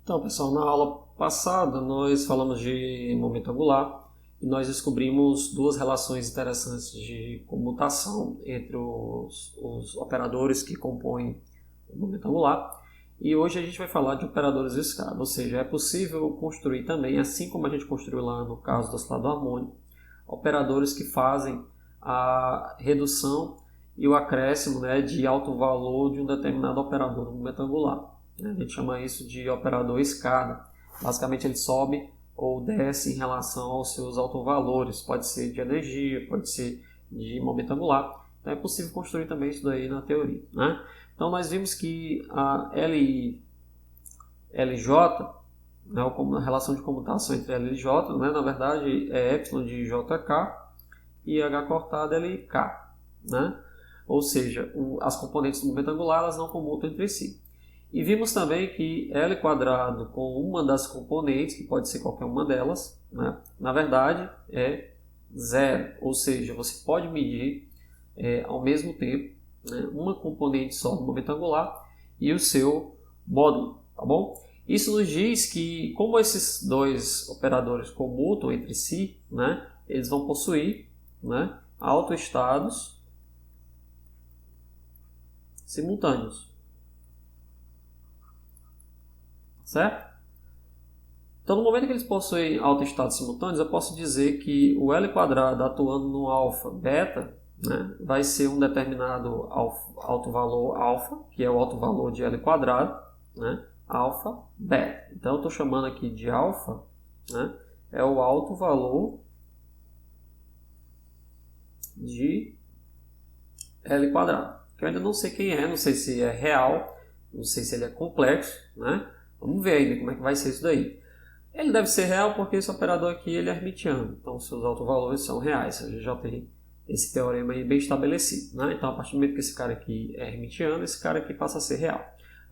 Então, pessoal, na aula passada nós falamos de momento angular e nós descobrimos duas relações interessantes de comutação entre os operadores que compõem o momento angular. E hoje a gente vai falar de operadores de escada, ou seja, é possível construir também, assim como a gente construiu lá no caso do oscilador harmônico, operadores que fazem a redução e o acréscimo, de alto valor de um determinado operador no momento angular. A gente chama isso de operador escada. Basicamente ele sobe ou desce em relação aos seus autovalores. Pode ser de energia, pode ser de momento angular. Então é possível construir também isso daí na teoria. Então nós vimos que a LJ, a relação de comutação entre L e J, na verdade é epsilon de JK e H cortado LK. Ou seja, as componentes do momento angular elas não comutam entre si. E vimos também que L quadrado com uma das componentes, que pode ser qualquer uma delas, na verdade é zero. Ou seja, você pode medir ao mesmo tempo uma componente só do momento angular e o seu módulo. Tá bom? Isso nos diz que, como esses dois operadores comutam entre si, eles vão possuir autoestados simultâneos. Certo? Então, no momento que eles possuem autoestados simultâneos, eu posso dizer que o L quadrado atuando no alfa beta vai ser um determinado alto valor alfa, que é o alto valor de L quadrado, alfa beta. Então, eu estou chamando aqui de alfa, é o alto valor de L quadrado. Que eu ainda não sei quem é, não sei se é real, não sei se ele é complexo, Vamos ver ainda como é que vai ser isso daí. Ele deve ser real porque esse operador aqui ele é hermitiano, então seus autovalores são reais. A gente já tem esse teorema aí bem estabelecido. Então, a partir do momento que esse cara aqui é hermitiano, esse cara aqui passa a ser real.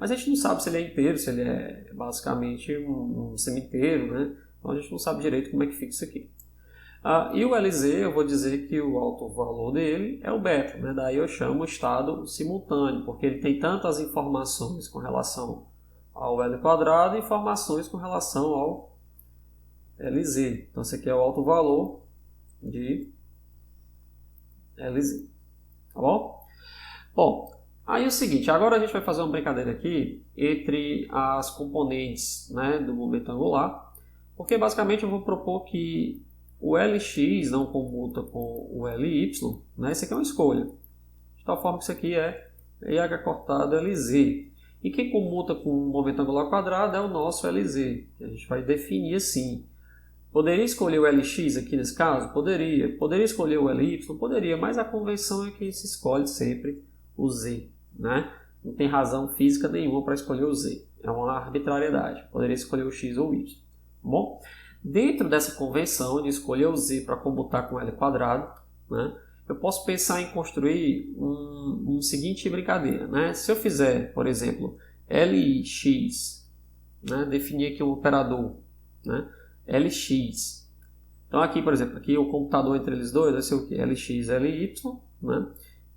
Mas a gente não sabe se ele é inteiro, se ele é basicamente um semi-inteiro, Então a gente não sabe direito como é que fica isso aqui. E o LZ, eu vou dizer que o alto valor dele é o beta, Daí eu chamo o estado simultâneo, porque ele tem tantas informações com relação ao L quadrado e informações com relação ao LZ. Então, esse aqui é o alto valor de LZ. Tá bom? Bom, aí é o seguinte, agora a gente vai fazer uma brincadeira aqui entre as componentes do momento angular, porque basicamente eu vou propor que o Lx não comuta com o Ly, Isso aqui é uma escolha. De tal forma que isso aqui é IH cortado LZ. E quem comuta com o momento angular quadrado é o nosso LZ. A gente vai definir assim. Poderia escolher o Lx aqui nesse caso? Poderia. Poderia escolher o Ly? Poderia, mas a convenção é que se escolhe sempre o Z. Não tem razão física nenhuma para escolher o Z. É uma arbitrariedade. Poderia escolher o X ou o Y. Bom, dentro dessa convenção de escolher o Z para comutar com L quadrado, eu posso pensar em construir um seguinte brincadeira. Se eu fizer, por exemplo, Lx, definir aqui um operador, Lx. Então aqui, por exemplo, aqui o computador entre eles dois vai ser o que? Lx, Ly,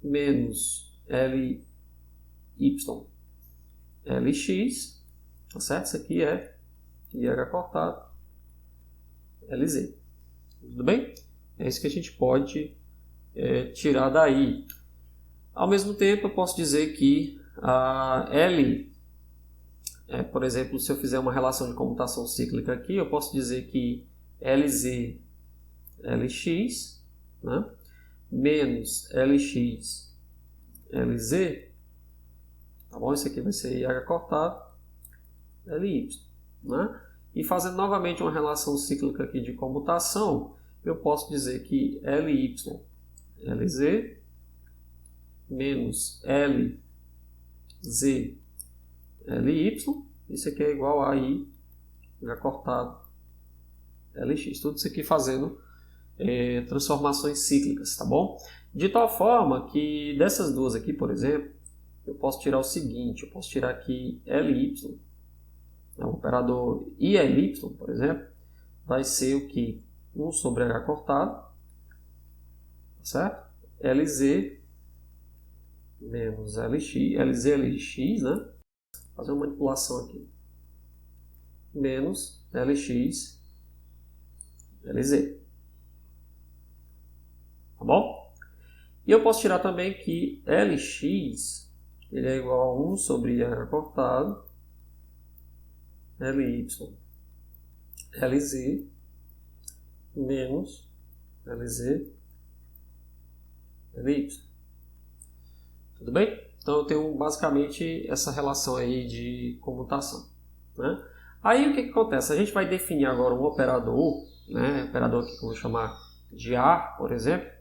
menos Ly, Lx, tá certo? Isso aqui é IH cortado LZ. Tudo bem? É isso que a gente pode tirar daí. Ao mesmo tempo, eu posso dizer que a L, por exemplo, se eu fizer uma relação de comutação cíclica aqui, eu posso dizer que LZ, Lx, menos Lx, Lz, tá bom? Isso aqui vai ser IH cortado Ly, E fazendo novamente uma relação cíclica aqui de comutação, eu posso dizer que Ly, Lz, menos Lz, Ly, isso aqui é igual a I, H cortado Lx. Tudo isso aqui fazendo transformações cíclicas, tá bom? De tal forma que dessas duas aqui, por exemplo, eu posso tirar o seguinte, eu posso tirar aqui Ly, o operador ILY, por exemplo, vai ser o que? 1 sobre H cortado, certo? LZ menos LX, LZ, LX, Fazer uma manipulação aqui. menos Lx Lz. Tá bom? E eu posso tirar também que Lx ele é igual a 1 sobre h cortado Ly Lz menos Lz Ly. Tudo bem? Então eu tenho basicamente essa relação aí de comutação, né? Aí o que acontece? A gente vai definir agora um operador, né? Operador aqui que eu vou chamar de A, por exemplo,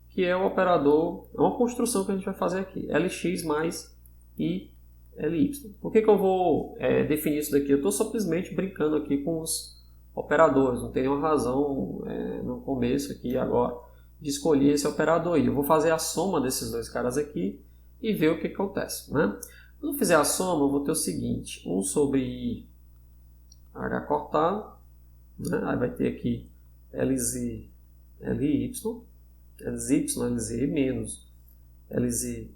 que é o operador, é uma construção que a gente vai fazer aqui, Lx mais I Ly. Por que eu vou definir isso daqui? Eu estou simplesmente brincando aqui com os operadores, não tem nenhuma razão no começo aqui agora de escolher esse operador aí. Eu vou fazer a soma desses dois caras aqui e ver o que acontece, né? Quando eu fizer a soma, eu vou ter o seguinte, 1 sobre I H cortado, né? Aí vai ter aqui Lz Ly, Lz Lz menos Lz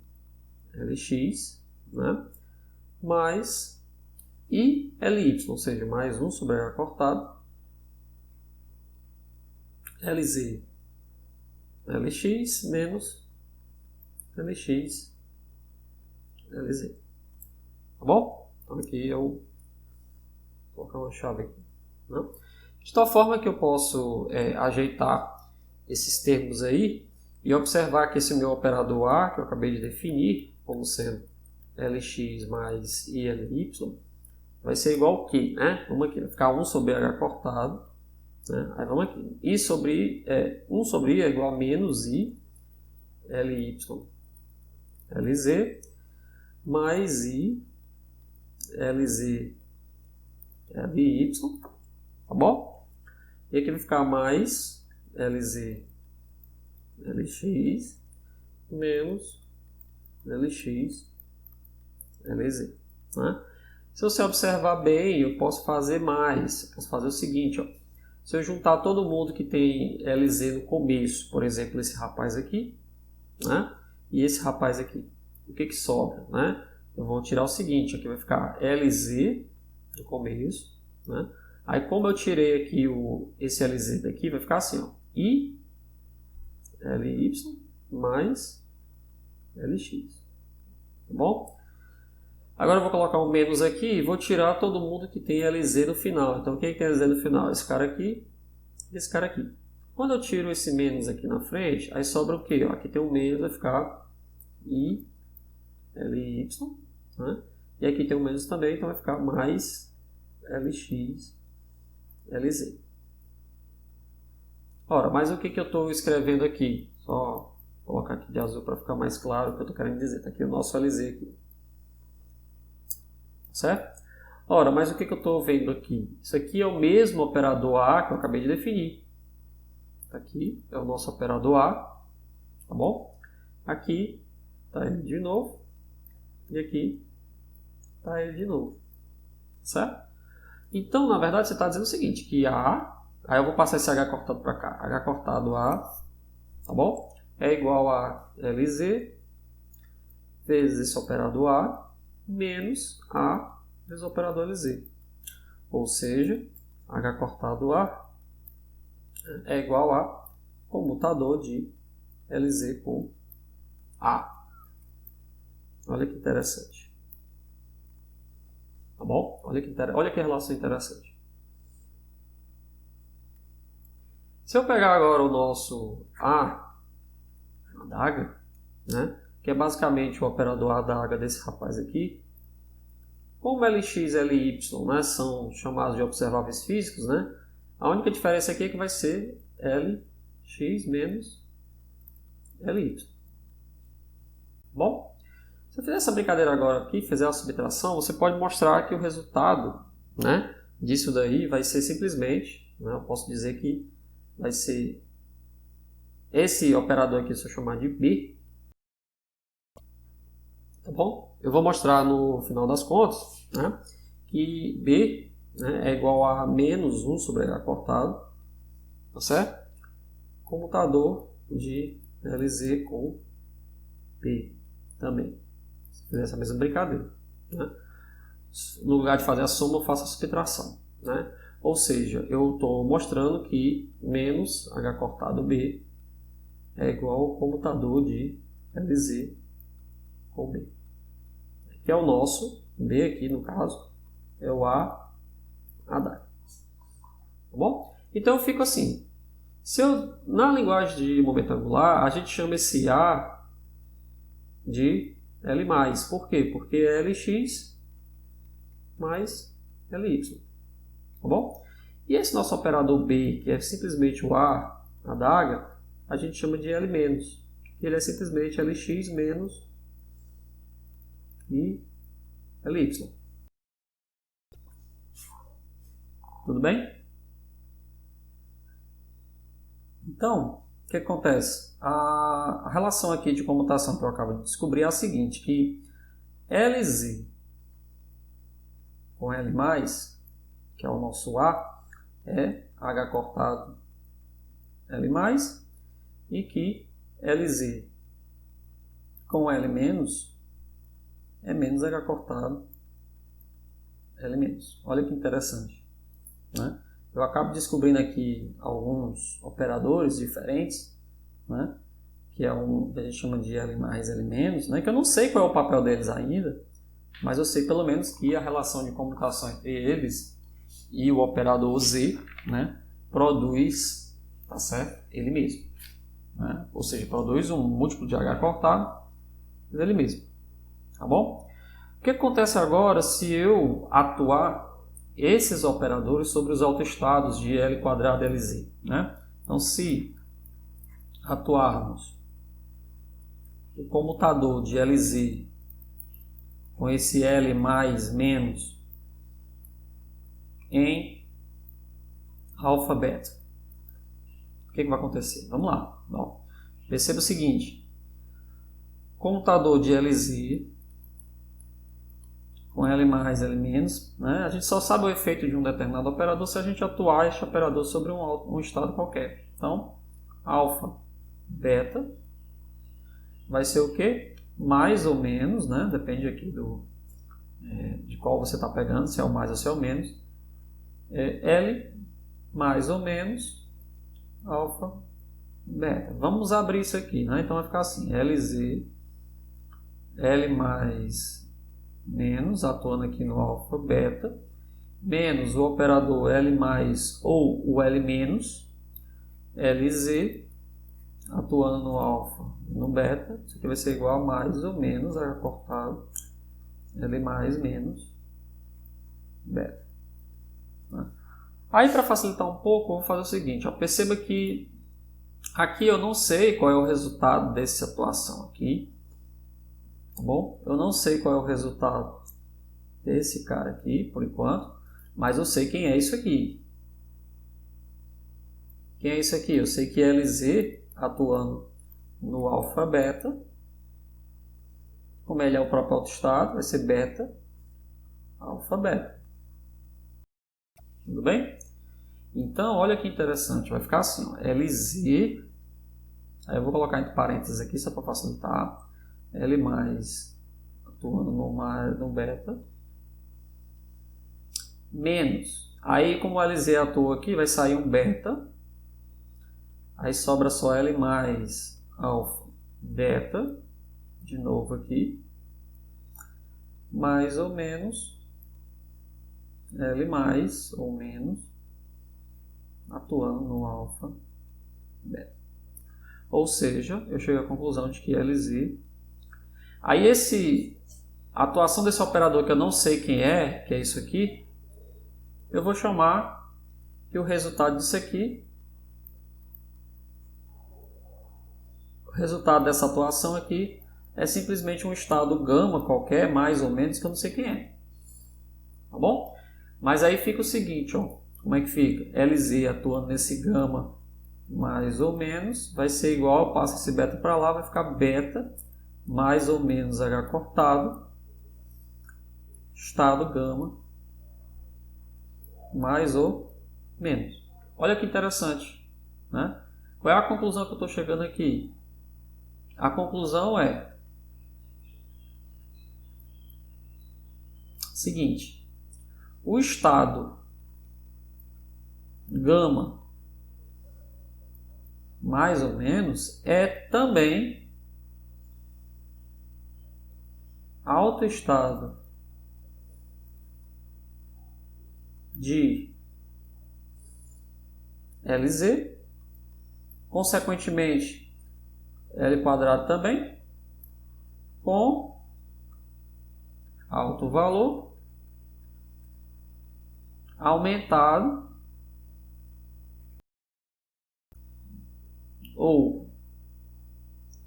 Lx, né? Mais I Ly, ou seja, mais 1 sobre H cortado, Lz Lx menos Lx Lz. Tá bom? Então aqui eu vou colocar uma chave aqui, né? De tal forma que eu posso ajeitar esses termos aí e observar que esse meu operador A, que eu acabei de definir como sendo Lx mais ILY, vai ser igual ao que, né? Vamos aqui, vai ficar 1 sobre H cortado, né? Aí vamos aqui, 1 sobre I é igual a menos I Ly Lz mais I Lz Ly, tá bom? E aqui vai ficar mais Lz Lx menos Lx Lz, né? Se você observar bem, eu posso fazer mais. Eu posso fazer o seguinte, ó. Se eu juntar todo mundo que tem Lz no começo, por exemplo, esse rapaz aqui, né? E esse rapaz aqui, o que sobra, né? Eu vou tirar o seguinte, aqui vai ficar Lz no começo, né? Aí como eu tirei aqui esse Lz daqui, vai ficar assim, ó, I Ly mais Lx, tá bom? Agora eu vou colocar um menos aqui e vou tirar todo mundo que tem Lz no final. Então quem tem Lz no final? Esse cara aqui e esse cara aqui. Quando eu tiro esse menos aqui na frente, aí sobra o quê? Ó, aqui tem um menos, vai ficar I Ly, né? E aqui tem um menos também, então vai ficar mais Lx Lz. Ora, mas o que eu estou escrevendo aqui? Só colocar aqui de azul para ficar mais claro o que eu estou querendo dizer. Está aqui o nosso Lz aqui. Certo? Ora, mas o que eu estou vendo aqui? Isso aqui é o mesmo operador A que eu acabei de definir. Aqui é o nosso operador A, tá bom? Aqui está ele de novo. E aqui está ele de novo. Certo? Então, na verdade, você está dizendo o seguinte, que A, aí eu vou passar esse H cortado para cá. H cortado A, tá bom? É igual a Lz vezes esse operador A menos A vezes o operador Lz. Ou seja, H cortado A é igual a comutador de Lz com A. Olha que interessante. Tá bom? Olha que relação interessante. Se eu pegar agora o nosso A, adaga, né, que é basicamente o operador adaga desse rapaz aqui, como Lx e Ly, né, são chamados de observáveis físicos, né, a única diferença aqui é que vai ser Lx menos Ly. Bom, se eu fizer essa brincadeira agora aqui, fizer a subtração, você pode mostrar que o resultado, né, disso daí vai ser simplesmente, né, eu posso dizer que vai ser esse operador aqui, se eu chamar de B, tá bom? Eu vou mostrar no final das contas, né, que B, né, é igual a menos 1 sobre H cortado, tá certo? Comutador de Lz com B também. Se fizer essa mesma brincadeira, né? no lugar de fazer a soma, eu faço a subtração, né? Ou seja, eu estou mostrando que menos h cortado b é igual ao comutador de LZ com B, que é o nosso B aqui, no caso, é o A d'água. Tá bom? Então eu fico assim. Na linguagem de momento angular, a gente chama esse A de L+. Por quê? Porque é Lx mais Ly. Tá bom? E esse nosso operador B, que é simplesmente o A d'água, a gente chama de L-. Ele é simplesmente Lx menos e Ly. Tudo bem? Então, o que acontece? A relação aqui de comutação que eu acabo de descobrir é a seguinte, que Lz com L+, que é o nosso A, é H cortado L+, e que Lz com L- é menos H cortado L-. Olha que interessante, né? Eu acabo descobrindo aqui alguns operadores diferentes, né? Que é que a gente chama de L+, L-, né? Que eu não sei qual é o papel deles ainda, mas eu sei pelo menos que a relação de comutação entre eles e o operador Z, né, produz, tá certo? Ele mesmo, né? Ou seja, produz um múltiplo de H cortado dele mesmo, tá bom? O que acontece agora se eu atuar esses operadores sobre os autoestados de L quadrado Lz, né? Então, se atuarmos o comutador de Lz com esse L mais menos em alfa beta, o que vai acontecer? Vamos lá. Bom, perceba o seguinte: comutador de Lz com L mais, L menos, né? A gente só sabe o efeito de um determinado operador se a gente atuar este operador sobre um estado qualquer. Então, alfa, beta, vai ser o quê? Mais ou menos, né? Depende aqui de qual você está pegando, se é o mais ou se é o menos. L mais ou menos, alfa, beta. Vamos abrir isso aqui, né? Então vai ficar assim, Lz, L mais menos, atuando aqui no alfa, beta, menos o operador L mais ou o L menos, Lz, atuando no alfa, no beta, isso aqui vai ser igual a mais ou menos, H cortado, L mais menos, beta. Aí, para facilitar um pouco, eu vou fazer o seguinte, ó, perceba que aqui eu não sei qual é o resultado dessa atuação aqui, tá bom? Eu não sei qual é o resultado desse cara aqui, por enquanto, mas eu sei quem é isso aqui. Quem é isso aqui? Eu sei que é Lz atuando no alfa beta, como ele é o próprio autoestado, vai ser beta, alfa beta. Tudo bem? Então, olha que interessante, vai ficar assim, ó, Lz, aí eu vou colocar entre parênteses aqui só para facilitar, L mais atuando no beta, menos, aí como o Lz atua aqui, vai sair um beta, aí sobra só L mais alfa beta, de novo aqui, mais ou menos L mais ou menos atuando no alfa beta. Ou seja, eu chego à conclusão de que Lz... Aí a atuação desse operador que eu não sei quem é, que é isso aqui, eu vou chamar que o resultado disso aqui, o resultado dessa atuação aqui é simplesmente um estado gama qualquer, mais ou menos, que eu não sei quem é. Tá bom? Mas aí fica o seguinte, ó, como é que fica? Lz atuando nesse gama mais ou menos, vai ser igual, passa esse beta para lá, vai ficar beta mais ou menos H cortado, estado gama, mais ou menos. Olha que interessante, né? Qual é a conclusão que eu estou chegando aqui? A conclusão é, Seguinte, o estado gama mais ou menos é também autoestado de LZ, consequentemente L quadrado também, com alto valor aumentado ou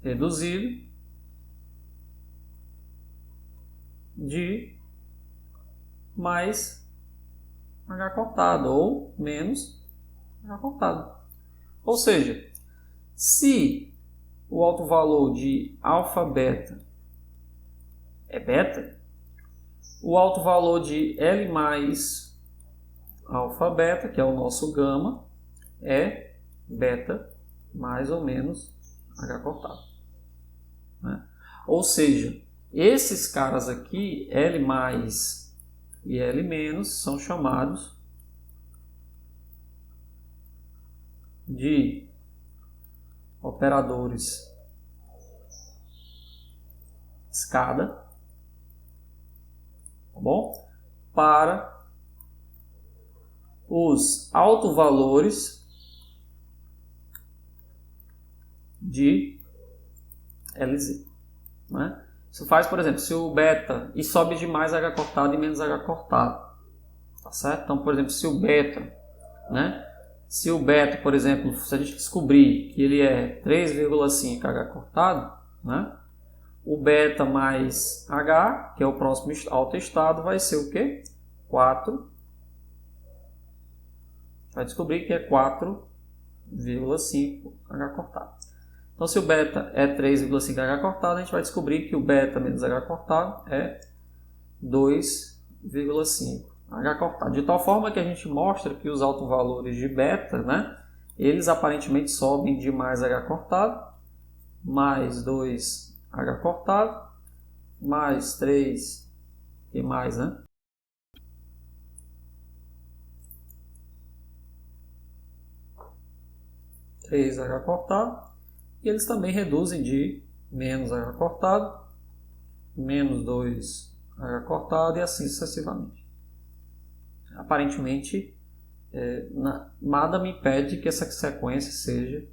reduzido de mais H cortado ou menos H cortado. Ou seja, se o alto valor de alfa beta é beta, o alto valor de L mais alfa beta, que é o nosso gama, é beta mais ou menos H cortado. Né? Ou seja, esses caras aqui, L mais e L menos, são chamados de operadores escada, tá bom? Para os autovalores de LZ. Né? Isso faz, por exemplo, se o beta e sobe de mais H cortado e menos H cortado. Tá certo? Então, por exemplo, se o beta, né? Se o beta, por exemplo, se a gente descobrir que ele é 3,5 H cortado, né? O beta mais H, que é o próximo autoestado, vai ser o quê? 4. Vai descobrir que é 4,5 H cortado. Então, se o beta é 3,5 H cortado, a gente vai descobrir que o beta menos H cortado é 2,5 H cortado. De tal forma que a gente mostra que os autovalores de beta, né, eles aparentemente sobem de mais H cortado, mais 2 H cortado, mais 3 e mais, né? 3 H cortado. E eles também reduzem de menos H cortado, menos 2 H cortado e assim sucessivamente. Aparentemente, nada me impede que essa sequência seja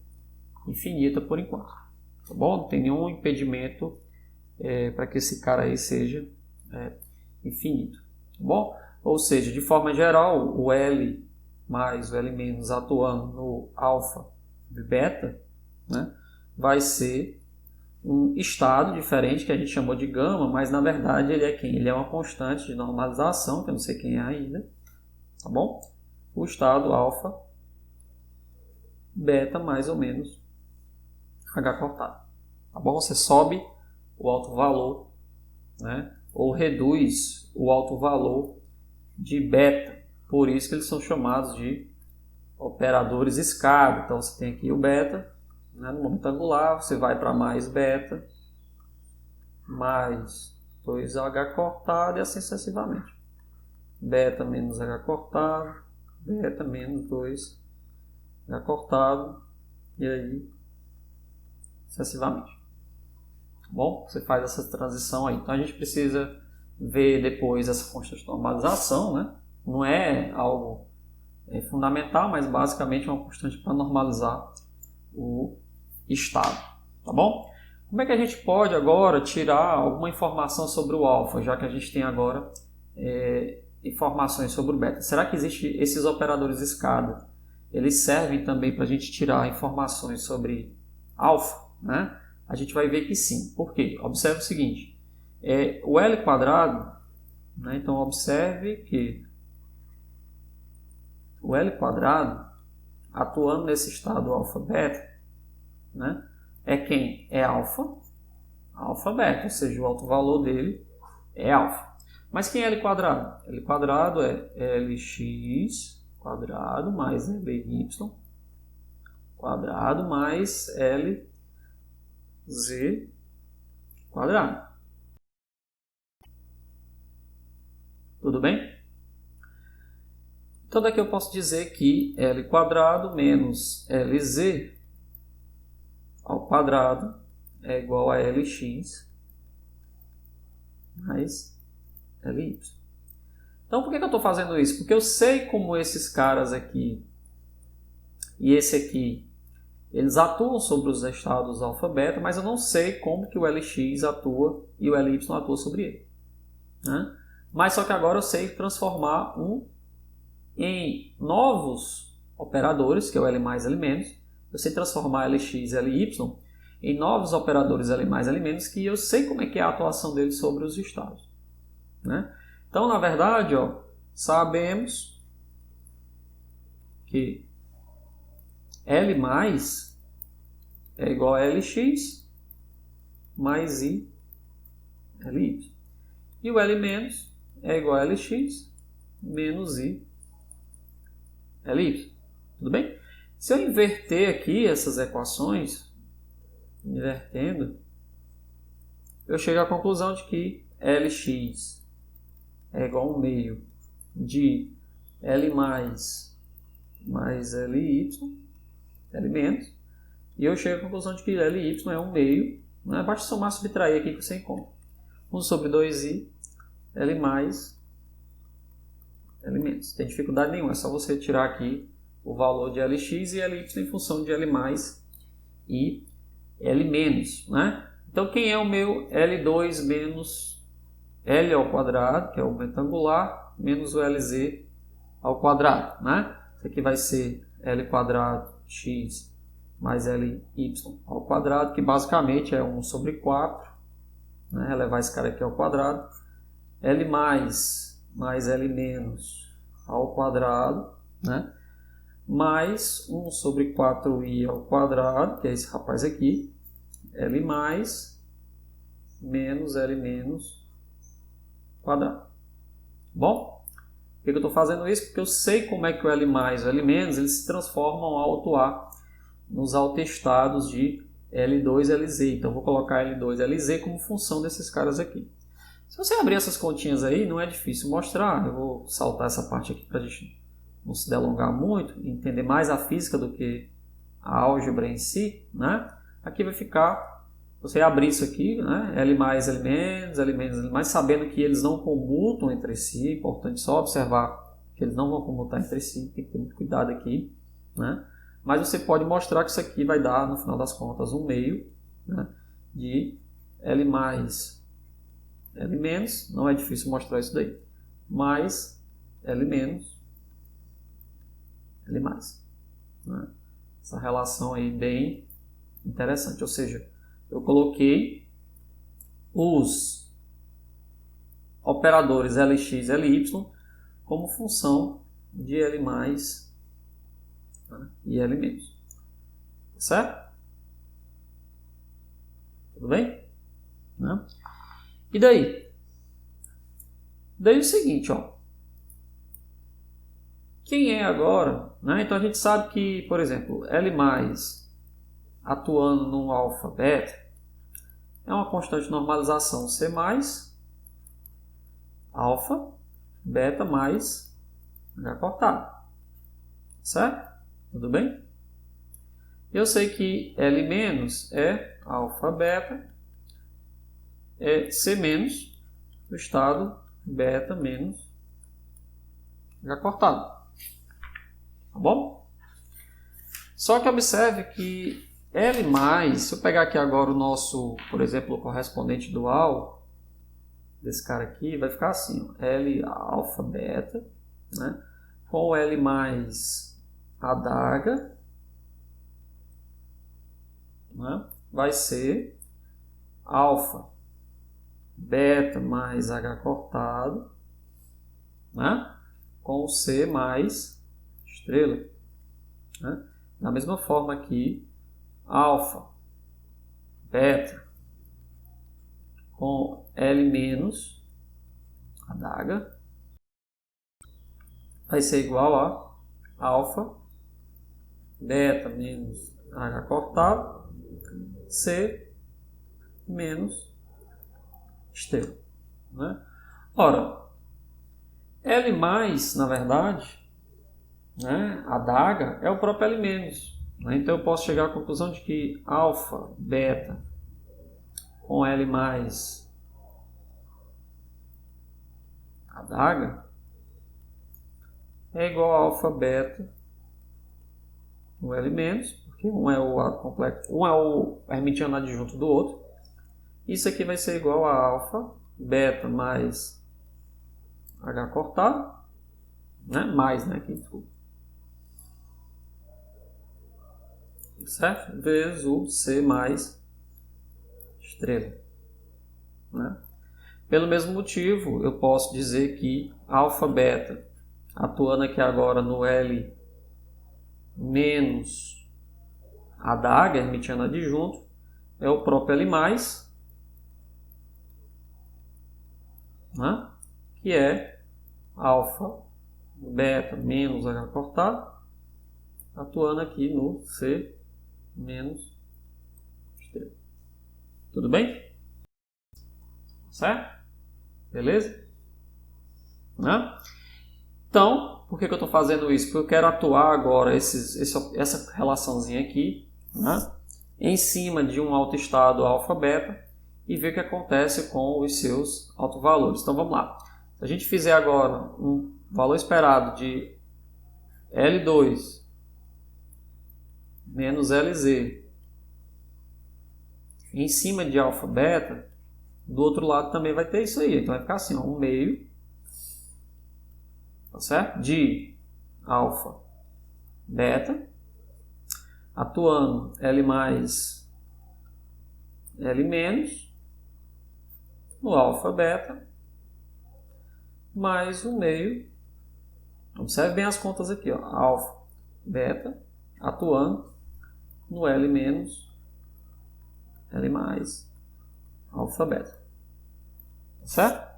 infinita por enquanto. Tá bom? Não tem nenhum impedimento para que esse cara aí seja infinito. Tá bom? Ou seja, de forma geral, o L mais o L menos atuando no alfa e beta, né, vai ser um estado diferente que a gente chamou de gama, mas na verdade ele é quem? Ele é uma constante de normalização, que eu não sei quem é ainda, tá bom? O estado alfa, beta mais ou menos H cortado, tá bom? Você sobe o alto valor, né? Ou reduz o alto valor de beta, por isso que eles são chamados de operadores escada. Então você tem aqui o beta, né? No momento angular, você vai para mais beta, mais 2H cortado e assim sucessivamente. Beta menos H cortado, beta menos 2H cortado e aí sucessivamente. Bom, você faz essa transição aí. Então a gente precisa ver depois essa constante de normalização, né? Não é algo fundamental, mas basicamente é uma constante para normalizar o estado, tá bom? Como é que a gente pode agora tirar alguma informação sobre o alfa, já que a gente tem agora informações sobre o beta? Será que existem esses operadores escada? Eles servem também para a gente tirar informações sobre alfa, né? A gente vai ver que sim. Por quê? Observe o seguinte, o L quadrado, né? Então observe que o L quadrado, atuando nesse estado alfa-beta, né? É quem? É alfa-beta, ou seja, o alto valor dele é alfa. Mas quem é L quadrado? L quadrado é Lx quadrado mais Ly quadrado mais Lz quadrado. Tudo bem? Então daqui eu posso dizer que L² menos Lz ao quadrado é igual a Lx mais Ly. Então por que eu estou fazendo isso? Porque eu sei como esses caras aqui e esse aqui, eles atuam sobre os estados alfa beta, mas eu não sei como que o Lx atua e o Ly atua sobre ele. Né? Mas só que agora eu sei transformar em novos operadores, que é o L mais L menos. Eu sei transformar Lx e Ly em novos operadores L mais L menos, que eu sei como é que é a atuação deles sobre os estados. Né? Então, na verdade, sabemos que L mais é igual a Lx mais I Ly. E o L menos é igual a Lx menos I Ly. Tudo bem? Se eu inverter aqui essas equações, invertendo, eu chego à conclusão de que Lx é igual a 1 meio de L mais Ly, L menos, e eu chego à conclusão de que Ly é 1 meio, né? Basta somar e subtrair aqui que você encontra. 1 sobre 2i, L mais, L menos. Não tem dificuldade nenhuma, é só você tirar aqui o valor de Lx e Ly em função de L mais e L menos. Né? Então, quem é o meu L2 menos L ao quadrado, que é o aumento angular, menos o Lz ao quadrado. Né? Isso aqui vai ser L² x mais Ly ao quadrado, que basicamente é 1 sobre 4. Né? Elevar esse cara aqui ao quadrado. L mais L menos ao quadrado, né? Mais 1 sobre 4i ao quadrado, que é esse rapaz aqui, L mais menos L menos quadrado. Bom, por que eu estou fazendo isso? Porque eu sei como é que o L mais e o L menos eles se transformam ao atuar nos autoestados de L2 e Lz. Então, eu vou colocar L2 e Lz como função desses caras aqui. Se você abrir essas continhas aí, não é difícil mostrar. Eu vou saltar essa parte aqui para a gente não se delongar muito, entender mais a física do que a álgebra em si. Né? Aqui vai ficar, você abrir isso aqui, né? L mais, L menos, L menos, L mais, sabendo que eles não comutam entre si. É importante só observar que eles não vão comutar entre si, tem que ter muito cuidado aqui. Né? Mas você pode mostrar que isso aqui vai dar, no final das contas, 1 meio, né, de L mais L menos, não é difícil mostrar isso daí, mais L menos L mais. Né? Essa relação aí bem interessante, ou seja, eu coloquei os operadores Lx e Ly como função de L mais, né, e L menos. Certo? Tudo bem? Né? E daí? Daí é o seguinte, quem é agora? Né? Então a gente sabe que, por exemplo, L mais atuando no alfa beta é uma constante de normalização C mais alfa beta mais H cortado. Certo? Tudo bem? Eu sei que L menos é alfa beta é C menos do estado beta menos H cortado. Tá bom? Só que observe que L mais, se eu pegar aqui agora o nosso, por exemplo, o correspondente dual desse cara aqui, vai ficar assim, L alfa beta, né, com o L mais adaga, né, vai ser alfa beta mais H cortado, né, com o C mais estrela. Né? Da mesma forma aqui, alfa beta com L menos adaga vai ser igual a alfa beta menos H cortado C menos estrela. Né? Ora, L mais, na verdade, né, a adaga é o próprio L menos. Né? Então eu posso chegar à conclusão de que alfa, beta com L mais adaga é igual a alfa, beta no L menos, porque um é o complexo, um é o hermitiano adjunto do outro. Isso aqui vai ser igual a alfa, beta mais H cortado, né? Mais, né? Aqui, desculpa. Certo? Vezes o C mais estrela. Né? Pelo mesmo motivo, eu posso dizer que alfa, beta, atuando aqui agora no L menos a adaga, hermitiano adjunto, é o próprio L mais, né? Que é alfa, beta menos H cortado, atuando aqui no C menos estrela. Tudo bem? Certo? Beleza? Né? Então, por que eu estou fazendo isso? Porque eu quero atuar agora essa relaçãozinha aqui, né? Em cima de um autoestado alfa-beta e ver o que acontece com os seus autovalores. Então vamos lá. Se a gente fizer agora um valor esperado de L2 menos LZ em cima de alfa-beta, do outro lado também vai ter isso aí. Então vai ficar assim, ó, 1 meio, tá certo? De alfa-beta, atuando L mais L menos no alfa-beta, mais 1 meio. Observe bem as contas aqui, ó. Alfa-beta, atuando no L menos L mais alfa-beta. Certo?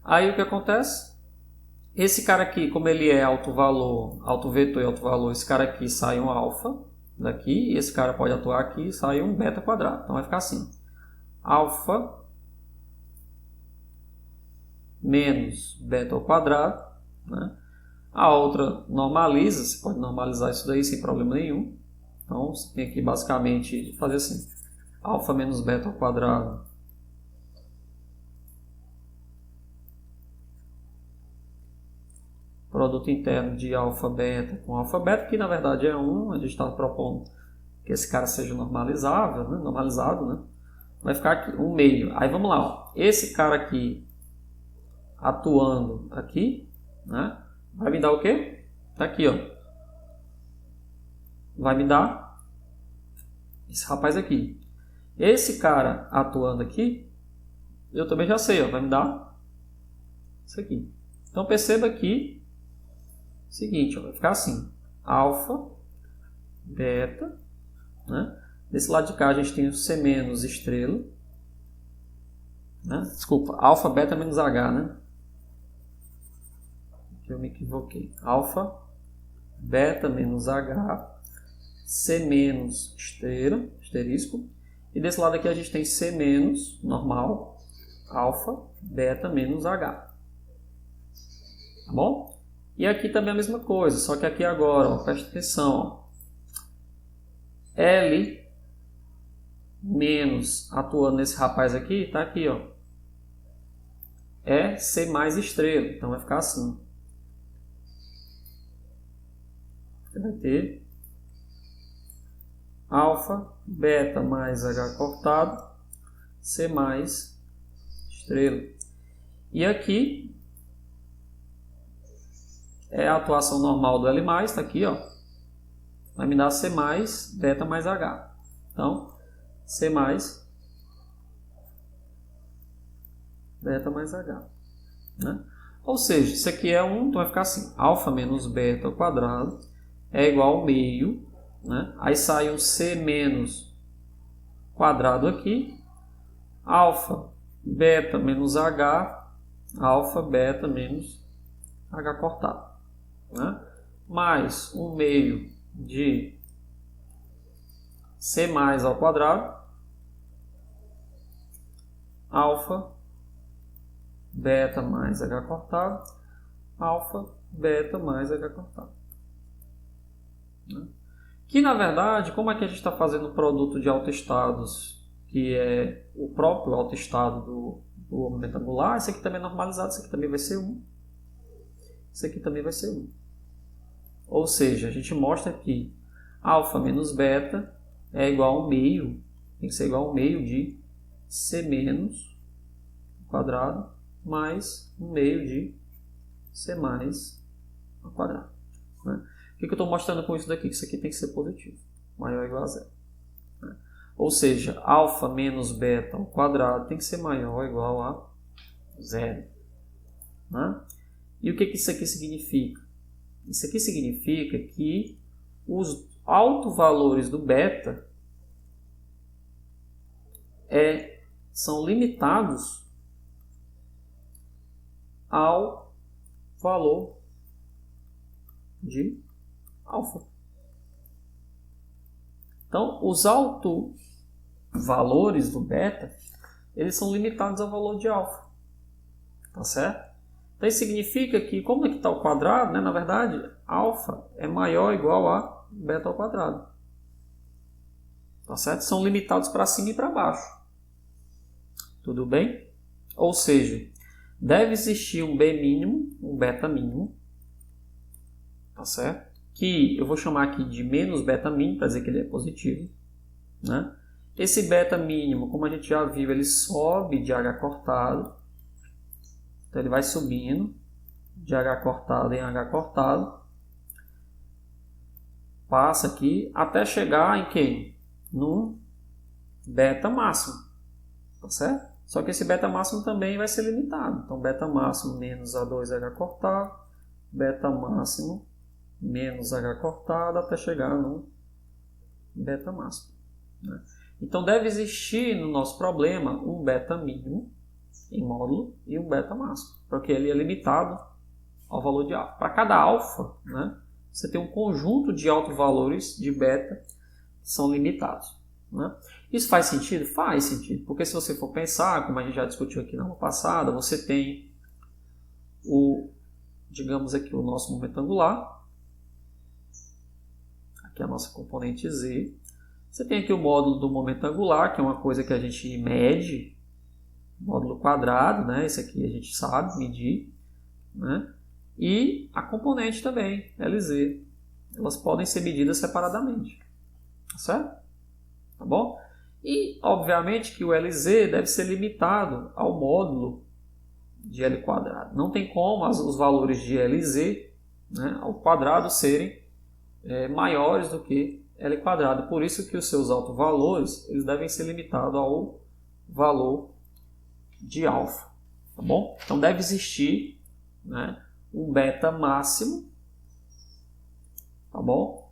Aí o que acontece? Esse cara aqui, como ele é alto valor, alto vetor e alto valor, esse cara aqui sai um alfa daqui, e esse cara pode atuar aqui e sai um beta quadrado. Então vai ficar assim: alfa menos beta ao quadrado, né? A outra normaliza, você pode normalizar isso daí sem problema nenhum. Então você tem aqui basicamente fazer assim: alfa menos beta ao quadrado produto interno de alfa-beta com alfa-beta, que na verdade é 1, a gente está propondo que esse cara seja normalizável, né? Normalizado, né? Vai ficar aqui, 1 meio. Aí vamos lá, ó. Esse cara aqui atuando aqui, né? Vai me dar o quê? Tá aqui, ó. Vai me dar esse rapaz aqui. Esse cara atuando aqui, eu também já sei, ó. Vai me dar isso aqui. Então perceba que seguinte, ó, vai ficar assim: alfa, beta, né? Desse lado de cá a gente tem o C menos estrela, né? Desculpa, alfa, beta menos H, né? Aqui eu me equivoquei. Alfa, beta menos H, C menos estrela, asterisco. E desse lado aqui a gente tem C menos normal, alfa, beta menos H. Tá bom? E aqui também a mesma coisa, só que aqui agora, ó, presta atenção, ó. L menos atuando nesse rapaz aqui, tá aqui, ó. É C mais estrela, então vai ficar assim. Você vai ter alfa, beta mais H cortado, C mais estrela. E aqui é a atuação normal do L+, está aqui, ó. Vai me dar C mais beta mais H. Então, C mais beta mais H. Né? Ou seja, isso aqui é 1, então vai ficar assim: alfa menos beta ao quadrado é igual ao meio. Né? Aí sai um C menos quadrado aqui. Alfa, beta menos H. Alfa, beta menos H cortado. Né? Mais 1 meio de C mais ao quadrado, alfa, beta mais H cortado, alfa, beta mais H cortado. Que na verdade, como é que a gente está fazendo um produto de autoestados, que é o próprio autoestado do momento angular, isso aqui também é normalizado, isso aqui também vai ser 1. Isso aqui também vai ser 1. Ou seja, a gente mostra que alfa menos beta é igual a 1 meio, tem que ser igual a 1 meio de C menos ao quadrado mais 1 meio de C mais ao quadrado. Né? O que eu estou mostrando com isso daqui? Que isso aqui tem que ser positivo, maior ou igual a zero. Né? Ou seja, alfa menos beta ao quadrado tem que ser maior ou igual a zero. Né? E o que isso aqui significa? Isso aqui significa que os autovalores do beta são limitados ao valor de alfa. Então, os autovalores do beta, eles são limitados ao valor de alfa. Tá certo? Então, isso significa que, como aqui está o quadrado, né, na verdade, alfa é maior ou igual a beta ao quadrado. Tá certo? São limitados para cima e para baixo. Tudo bem? Ou seja, deve existir um B mínimo, um beta mínimo, tá certo? Que eu vou chamar aqui de menos beta mínimo, para dizer que ele é positivo. Né? Esse beta mínimo, como a gente já viu, ele sobe de H cortado. Então ele vai subindo de H cortado em H cortado. Passa aqui até chegar em quem? No beta máximo. Tá certo? Só que esse beta máximo também vai ser limitado. Então beta máximo menos A2H cortado, beta máximo menos H cortado até chegar no beta máximo. Né? Então deve existir no nosso problema um beta mínimo em módulo e um beta máximo, porque ele é limitado ao valor de alfa. Para cada alfa, né, você tem um conjunto de autovalores de beta que são limitados. Né? Isso faz sentido? Faz sentido, porque se você for pensar, como a gente já discutiu aqui na aula passada, você tem digamos aqui, o nosso momento angular, aqui a nossa componente Z, você tem aqui o módulo do momento angular, que é uma coisa que a gente mede, módulo quadrado, né? Esse aqui a gente sabe medir, né? E a componente também, LZ. Elas podem ser medidas separadamente, tá certo? Tá bom? E, obviamente, que o LZ deve ser limitado ao módulo de L quadrado. Não tem como os valores de LZ, né, ao quadrado serem maiores do que L quadrado. Por isso que os seus autovalores eles devem ser limitados ao valor de alfa. Tá bom? Então deve existir, né, um beta máximo, tá bom?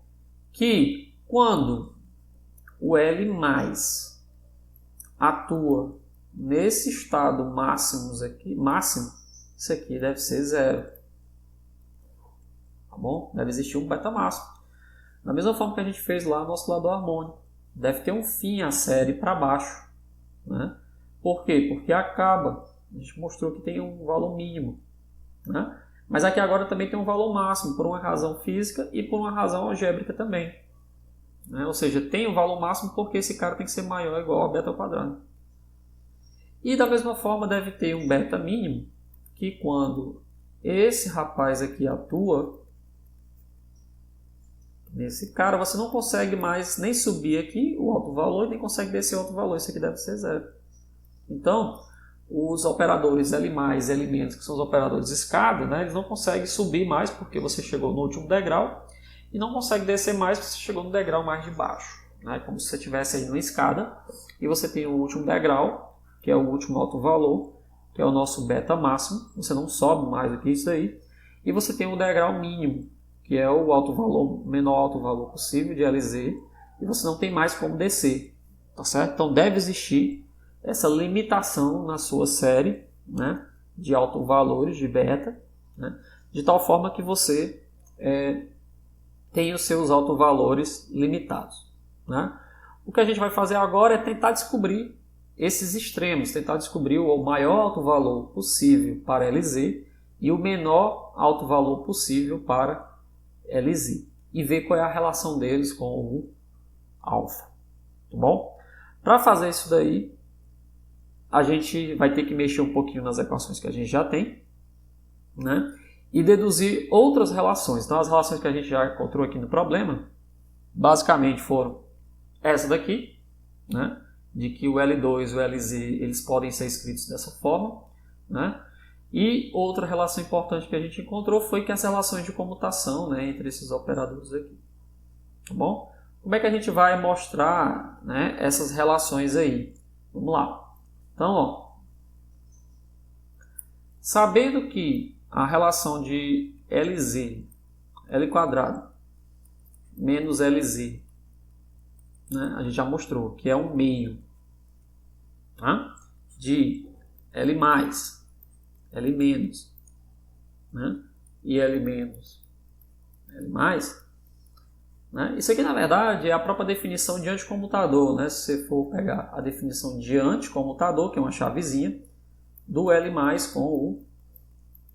Que quando o L mais atua nesse estado máximo, isso aqui deve ser zero. Tá bom? Deve existir um beta máximo. Da mesma forma que a gente fez lá no oscilador harmônico. Deve ter um fim a série para baixo. Né? Por quê? Porque acaba. A gente mostrou que tem um valor mínimo. Né? Mas aqui agora também tem um valor máximo, por uma razão física e por uma razão algébrica também. Né? Ou seja, tem um valor máximo porque esse cara tem que ser maior ou igual a beta ao quadrado. E da mesma forma deve ter um beta mínimo, que quando esse rapaz aqui atua, nesse cara, você não consegue mais nem subir aqui o alto valor, nem consegue descer o alto valor. Isso aqui deve ser zero. Então, os operadores L+, L-, que são os operadores escada, né, eles não conseguem subir mais porque você chegou no último degrau e não consegue descer mais porque você chegou no degrau mais de baixo. Né, como se você estivesse aí numa escada e você tem o último degrau, que é o último alto valor, que é o nosso beta máximo. Você não sobe mais do que isso aí. E você tem o degrau mínimo, que é o alto valor, menor alto valor possível de LZ, e você não tem mais como descer, tá certo? Então deve existir essa limitação na sua série, né, de autovalores de beta, né, de tal forma que você tenha os seus autovalores limitados. Né? O que a gente vai fazer agora é tentar descobrir esses extremos, tentar descobrir o maior alto valor possível para LZ e o menor alto valor possível para LZ. E ver qual é a relação deles com o alfa. Tá bom? Para fazer isso daí, a gente vai ter que mexer um pouquinho nas equações que a gente já tem, né? E deduzir outras relações. Então, as relações que a gente já encontrou aqui no problema, basicamente foram essa daqui, né? De que o L2 e o LZ eles podem ser escritos dessa forma, né? E outra relação importante que a gente encontrou foi que as relações de comutação, né, entre esses operadores aqui. Tá bom? Como é que a gente vai mostrar, né, essas relações aí? Vamos lá. Então, ó, sabendo que a relação de LZ, L quadrado, menos LZ, né, a gente já mostrou que é um meio, tá? De L mais, L menos, né, e L menos, L mais, né? Isso aqui, na verdade, é a própria definição de anticomutador, né? Se você for pegar a definição de anticomutador, que é uma chavezinha, do L mais com o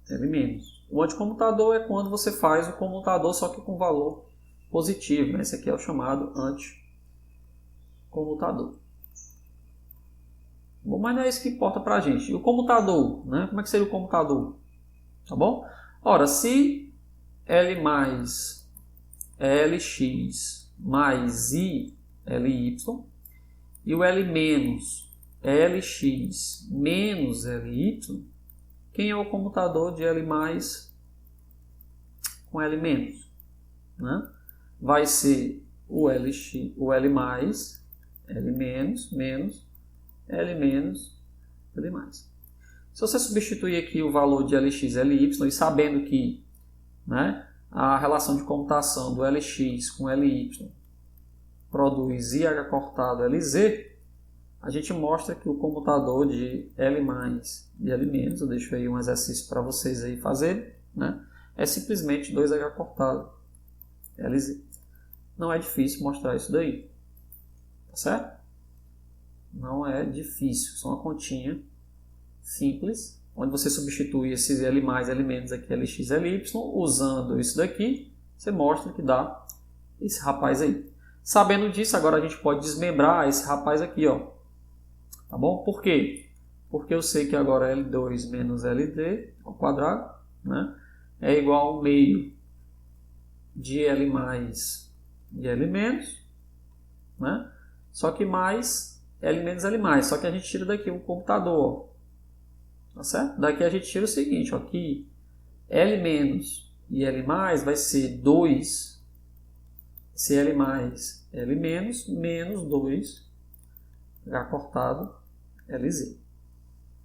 L menos. O anticomutador é quando você faz o comutador só que com valor positivo, né? Esse aqui é o chamado anticomutador. Bom, mas não é isso que importa para a gente. E o comutador, né? Como é que seria o comutador? Tá bom? Ora, se L mais Lx mais I Ly e o L menos Lx menos Ly, quem é o comutador de L mais com L menos? Né? Vai ser o L mais, L menos, menos, L menos, L mais. Se você substituir aqui o valor de Lx e Ly, e sabendo que, né, a relação de comutação do Lx com Ly produz IH cortado Lz, a gente mostra que o comutador de L mais e L menos, eu deixo aí um exercício para vocês aí fazerem, né, é simplesmente 2H cortado Lz. Não é difícil mostrar isso daí, tá certo? Não é difícil, só uma continha simples, onde você substitui esses L mais, L menos aqui, Lx, Ly, usando isso daqui, você mostra que dá esse rapaz aí. Sabendo disso, agora a gente pode desmembrar esse rapaz aqui, ó. Tá bom? Por quê? Porque eu sei que agora L2 menos LD ao quadrado, né, é igual a 1 meio de L mais e L menos, né? Só que mais L menos L mais, só que a gente tira daqui o computador, ó. Tá certo? Daqui a gente tira o seguinte, ó, aqui L menos e L mais vai ser 2 L mais L menos menos 2 H cortado Lz.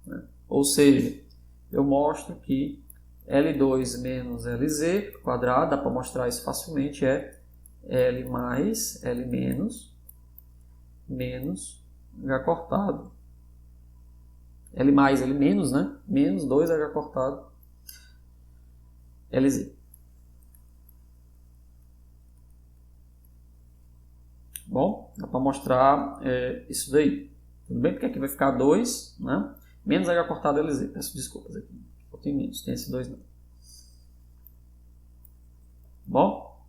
Né? Ou seja, eu mostro que L2 menos Lz quadrado, dá para mostrar isso facilmente, é L mais L menos menos H cortado L mais, L menos, né? Menos 2H cortado Lz. Bom, dá para mostrar isso daí. Tudo bem? Porque aqui vai ficar 2, né? Menos H cortado Lz. Peço desculpas aqui. Tem menos, tem esse 2 não. Bom?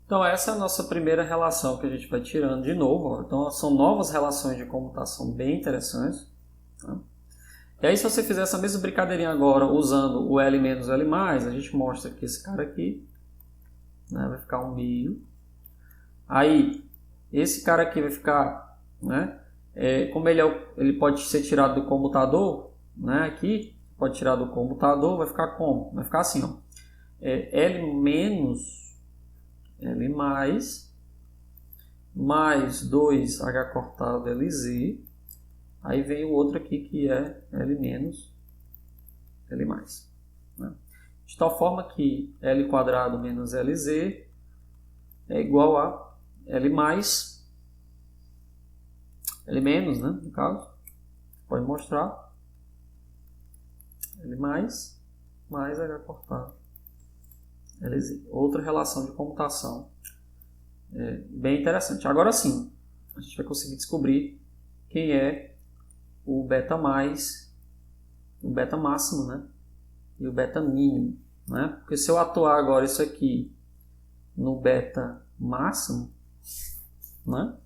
Então essa é a nossa primeira relação que a gente vai tirando de novo. Ó. Então são novas relações de comutação bem interessantes. Tá? E aí se você fizer essa mesma brincadeirinha agora usando o L menos L mais, a gente mostra que esse cara aqui, né, vai ficar 1 meio. Aí esse cara aqui vai ficar, né, como ele pode ser tirado do comutador, né, aqui pode tirar do comutador, vai ficar como? Vai ficar assim, ó, L menos L mais 2H cortado Lz. Aí vem o outro aqui que é L menos L mais. Né? De tal forma que L quadrado menos Lz é igual a L mais L menos, né? No caso, pode mostrar L mais H cortado Lz. Outra relação de comutação bem interessante. Agora sim, a gente vai conseguir descobrir quem é o beta mais, o beta máximo, né? E o beta mínimo, né? Porque se eu atuar agora isso aqui no beta máximo, né?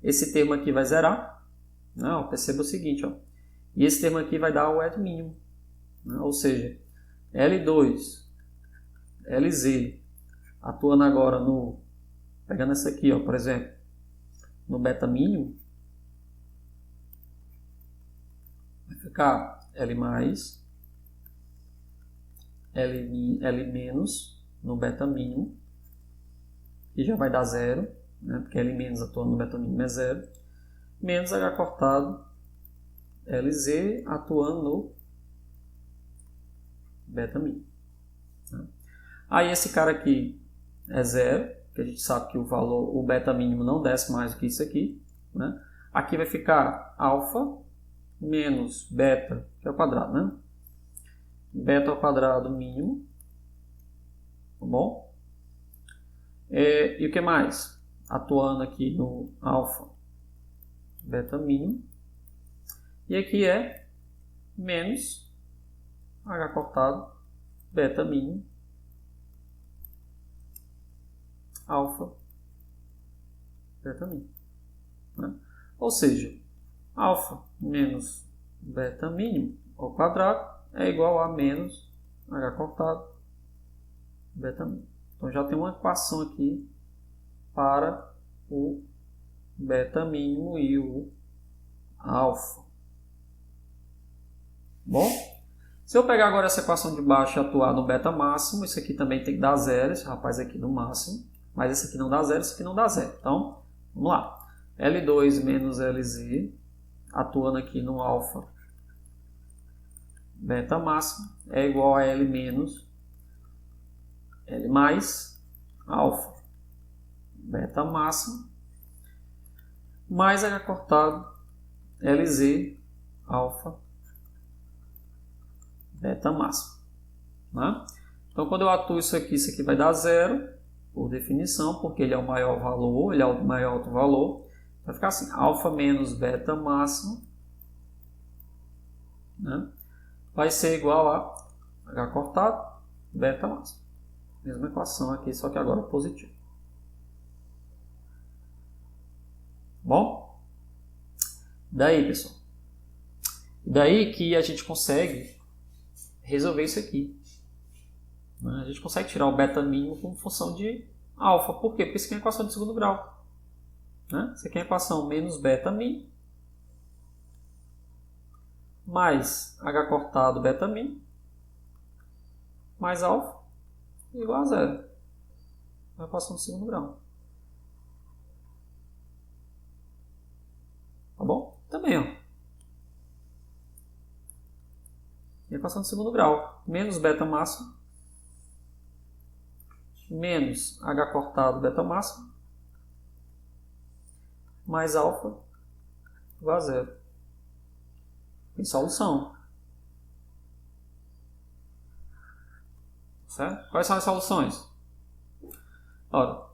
Esse termo aqui vai zerar, né? Ó, perceba o seguinte, ó. E esse termo aqui vai dar o ED mínimo, né? Ou seja, L2, LZ, atuando agora no, pegando essa aqui, ó, por exemplo, no beta mínimo, vai ficar L mais, L menos no beta mínimo, que já vai dar zero, né? Porque L menos atuando no beta mínimo é zero, menos H cortado, LZ atuando no beta mínimo. Né? Aí esse cara aqui é zero, que a gente sabe que o valor, o beta mínimo não desce mais do que isso aqui. Né? Aqui vai ficar alfa menos beta, que é o quadrado, né? Beta ao quadrado mínimo. Tá bom? E o que mais? Atuando aqui no alfa, beta mínimo. E aqui é menos H cortado, beta mínimo, alfa, beta mínimo. Né? Ou seja, alfa menos beta mínimo ao quadrado é igual a menos H cortado, beta mínimo. Então já tem uma equação aqui para o beta mínimo e o alfa. Bom, se eu pegar agora essa equação de baixo e atuar no beta máximo, isso aqui também tem que dar zero, esse rapaz aqui no máximo, mas esse aqui não dá zero, esse aqui não dá zero. Então, vamos lá. L2 menos LZ, atuando aqui no alfa beta máximo, é igual a L menos L mais alfa beta máximo, mais H cortado LZ alfa beta máximo. Né? Então, quando eu atuo isso aqui vai dar zero, por definição, porque ele é o maior valor, ele é o maior alto valor. Vai ficar assim, alfa menos beta máximo, né? Vai ser igual a H cortado, beta máximo. Mesma equação aqui, só que agora positivo. Bom? Daí, pessoal. Daí que a gente consegue resolver isso aqui. A gente consegue tirar o beta mínimo como função de alfa. Por quê? Porque isso aqui é a equação de segundo grau. Né? Isso aqui é a equação menos beta min mais H cortado beta min mais alfa igual a zero. É a equação de segundo grau. Tá bom? Também, ó. E a equação de segundo grau. Menos beta máximo menos H cortado beta máximo mais alfa igual a zero. Tem solução. Certo? Quais são as soluções? Ora,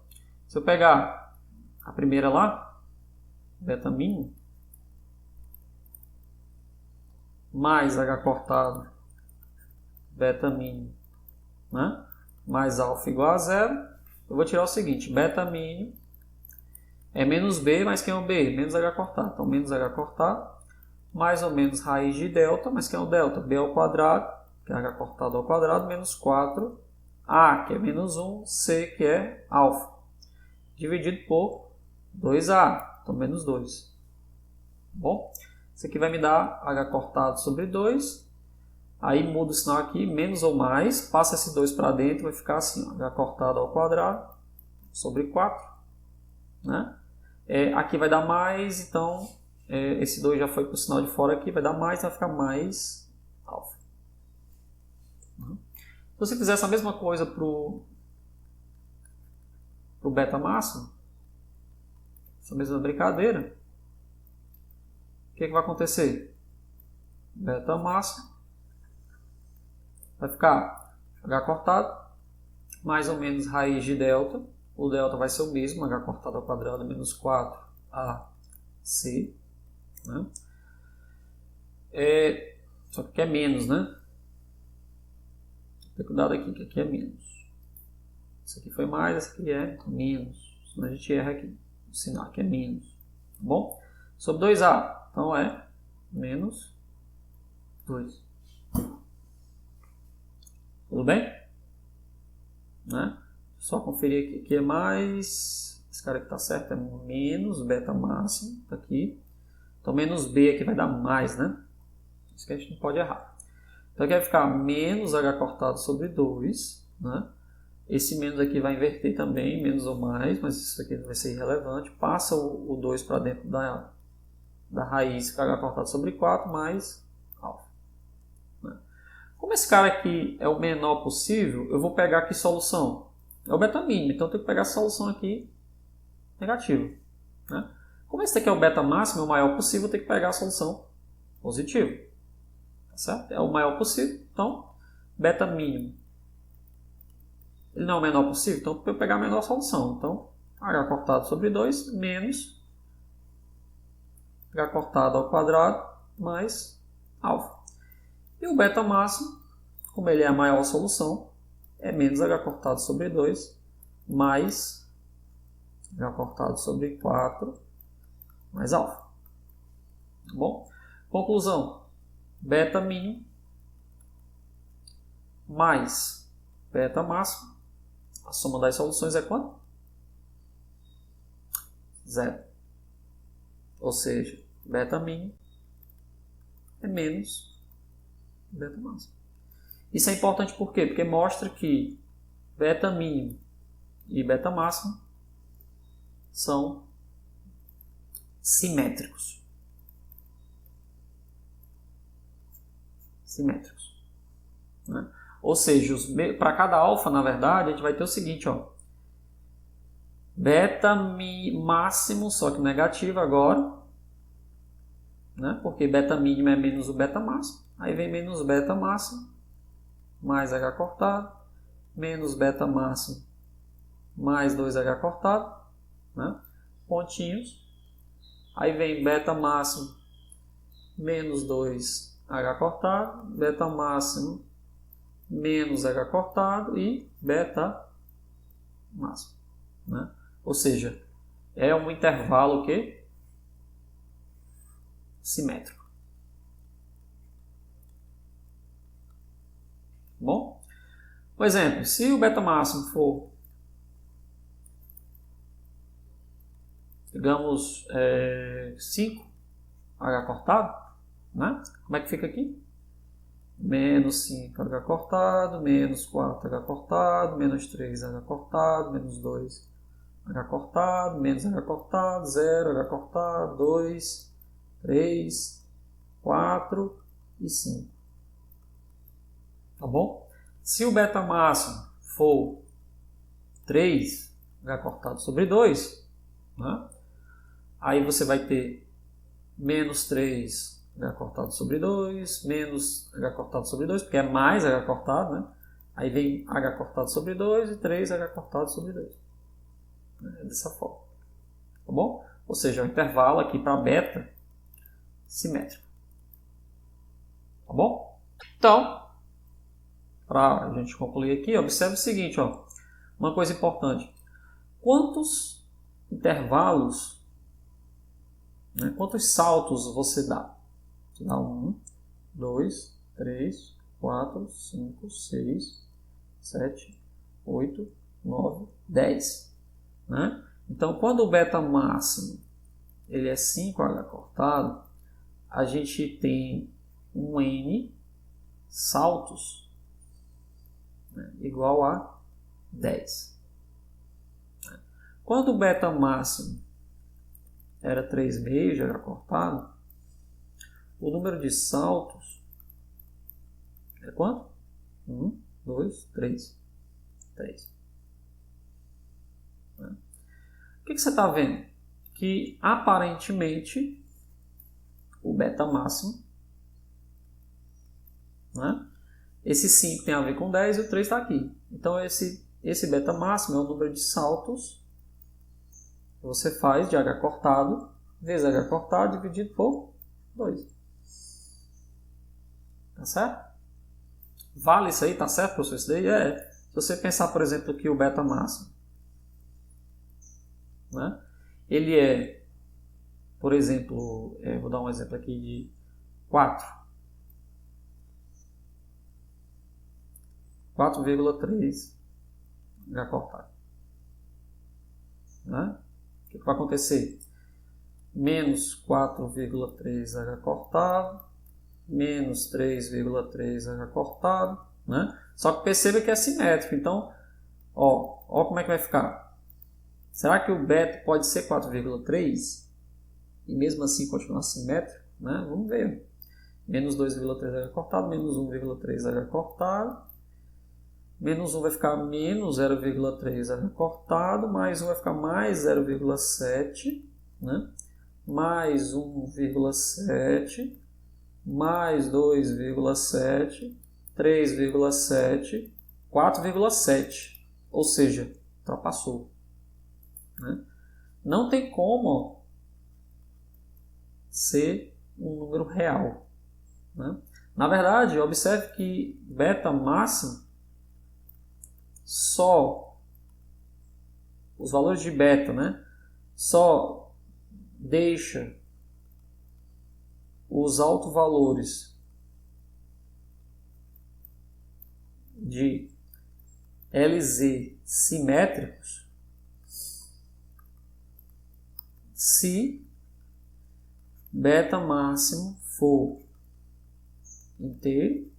se eu pegar a primeira lá, beta mínimo, mais H cortado beta mínimo, né? Mais alfa igual a zero, eu vou tirar o seguinte, beta mínimo é menos B, mas quem é o B? Menos H cortado. Então, menos H cortado, mais ou menos raiz de delta, mas quem é o delta? B ao quadrado, que é H cortado ao quadrado, menos 4A, que é menos 1, C, que é alfa, dividido por 2A, então menos 2. Bom, isso aqui vai me dar H cortado sobre 2, aí muda o sinal aqui, menos ou mais, passa esse 2 para dentro, vai ficar assim, ó, H cortado ao quadrado sobre 4, né? Aqui vai dar mais, então esse 2 já foi para o sinal de fora aqui, vai dar mais, vai ficar mais alfa. Se você fizer essa mesma coisa para o beta máximo, essa mesma brincadeira, o que vai acontecer? Beta máximo vai ficar H cortado, mais ou menos raiz de delta. O delta vai ser o mesmo, H cortado ao quadrado menos 4AC. Né? Só que aqui é menos, né? Tem cuidado aqui, que aqui é menos. Isso aqui foi mais, esse aqui é menos. Senão a gente erra aqui. O sinal aqui é menos. Tá bom? Sobre 2A, então é menos 2. Tudo bem? Né? Só conferir aqui. Aqui é mais. Esse cara aqui está certo, é menos beta máximo. Tá aqui. Então menos B aqui vai dar mais, né? Isso que a gente não pode errar. Então aqui vai ficar menos H cortado sobre 2. Né? Esse menos aqui vai inverter também, menos ou mais, mas isso aqui vai ser irrelevante. Passa o 2 para dentro da raiz, que é H cortado sobre 4 mais alfa. Né? Como esse cara aqui é o menor possível, eu vou pegar aqui solução. É o beta mínimo, então eu tenho que pegar a solução aqui negativa. Né? Como esse aqui é o beta máximo, é o maior possível, eu tenho que pegar a solução positiva. Tá certo? É o maior possível, então beta mínimo. Ele não é o menor possível, então eu vou pegar a menor solução. Então, H cortado sobre 2 menos H cortado ao quadrado mais alfa. E o beta máximo, como ele é a maior solução, é menos H cortado sobre 2 mais H cortado sobre 4 mais alfa. Tá bom? Conclusão. Beta mínimo mais beta máximo. A soma das soluções é quanto? 0. Ou seja, beta mínimo é menos beta máximo. Isso é importante por quê? Porque mostra que beta mínimo e beta máximo são simétricos. Simétricos. Né? Ou seja, para cada alfa, na verdade, a gente vai ter o seguinte, ó. Beta máximo, só que negativo agora. Né? Porque beta mínimo é menos o beta máximo. Aí vem menos beta máximo, mais H cortado, menos beta máximo, mais 2H cortado. Né? Pontinhos. Aí vem beta máximo, menos 2H cortado, beta máximo, menos H cortado e beta máximo. Né? Ou seja, é um intervalo que simétrico. Bom? Por exemplo, se o beta máximo for, digamos, 5H cortado, né? Como é que fica aqui? Menos 5H cortado, menos 4H cortado, menos 3H cortado, menos 2H cortado, menos H cortado, 0H cortado, 2, 3, 4 e 5. Tá bom? Se o beta máximo for 3H cortado sobre 2, né? Aí você vai ter menos 3H cortado sobre 2, menos H cortado sobre 2, porque é mais H cortado, né? Aí vem H cortado sobre 2 e 3H cortado sobre 2. É dessa forma. Tá bom? Ou seja, o intervalo aqui para beta simétrico. Tá bom? Então, para a gente concluir aqui, observe o seguinte, ó. Uma coisa importante. Quantos intervalos, né, quantos saltos você dá? Você dá 1, 2, 3, 4, 5, 6, 7, 8, 9, 10. Né? Então, quando o beta máximo ele é 5H cortado, a gente tem um N saltos, né, igual a 10. Quando o beta máximo era 3,5 de H cortado, o número de saltos é quanto? 1, 2, 3. 3. O que você está vendo? Que aparentemente o beta máximo, né? Esse 5 tem a ver com 10 e o 3 está aqui. Então esse beta máximo é o número de saltos que você faz de H cortado vezes H cortado dividido por 2. Tá certo? Vale isso aí? Tá certo, professor? Isso daí é. Se você pensar, por exemplo, que o beta máximo, né? Ele é, por exemplo, vou dar um exemplo aqui de 4. 4,3 H cortado. Né? O que vai acontecer? Menos 4,3 H cortado, menos 3,3 H cortado. Né? Só que perceba que é simétrico. Então, ó como é que vai ficar. Será que o beta pode ser 4,3 e mesmo assim continuar simétrico? Né? Vamos ver. Menos 2,3 H cortado, menos 1,3 H cortado. Menos 1 vai ficar menos 0,3 H cortado, mais 1 vai ficar mais 0,7, né? Mais 1,7, mais 2,7, 3,7, 4,7. Ou seja, ultrapassou. Né? Não tem como ser um número real. Né? Na verdade, observe que beta máximo só os valores de beta, né? Só deixa os autovalores de LZ simétricos se beta máximo for inteiro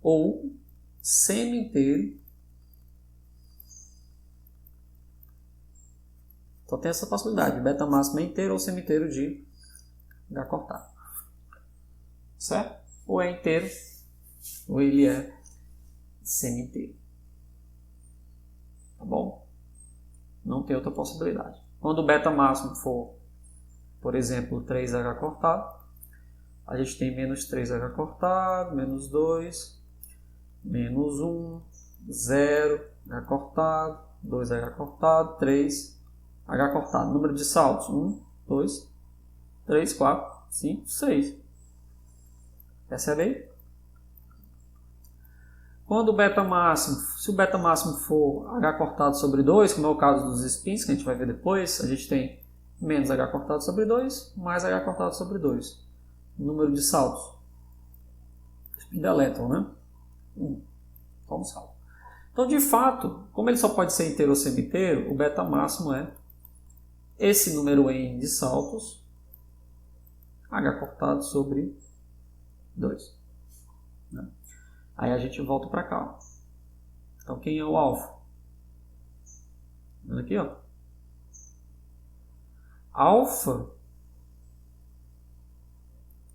ou semi-inteiro. Só tem essa possibilidade, beta máximo é inteiro ou semi-inteiro de H cortado. Certo? Ou é inteiro, ou ele é semi-inteiro. Tá bom? Não tem outra possibilidade. Quando o beta máximo for, por exemplo, 3H cortado, a gente tem menos 3H cortado, menos 2, menos 1, 0, H cortado, 2H cortado, 3, H cortado. Número de saltos, 1, 2, 3, 4, 5, 6. Percebe aí? Quando o beta máximo, se o beta máximo for H cortado sobre 2, como é o caso dos spins, que a gente vai ver depois, a gente tem menos H cortado sobre 2, mais H cortado sobre 2. Número de saltos. Spin do elétron, né? 1. Toma um salto. Então, de fato, como ele só pode ser inteiro ou semi-inteiro, o beta máximo é esse número n de saltos, H cortado sobre 2. Né? Aí a gente volta para cá. Ó. Então, quem é o alfa? Olha aqui, ó. Alfa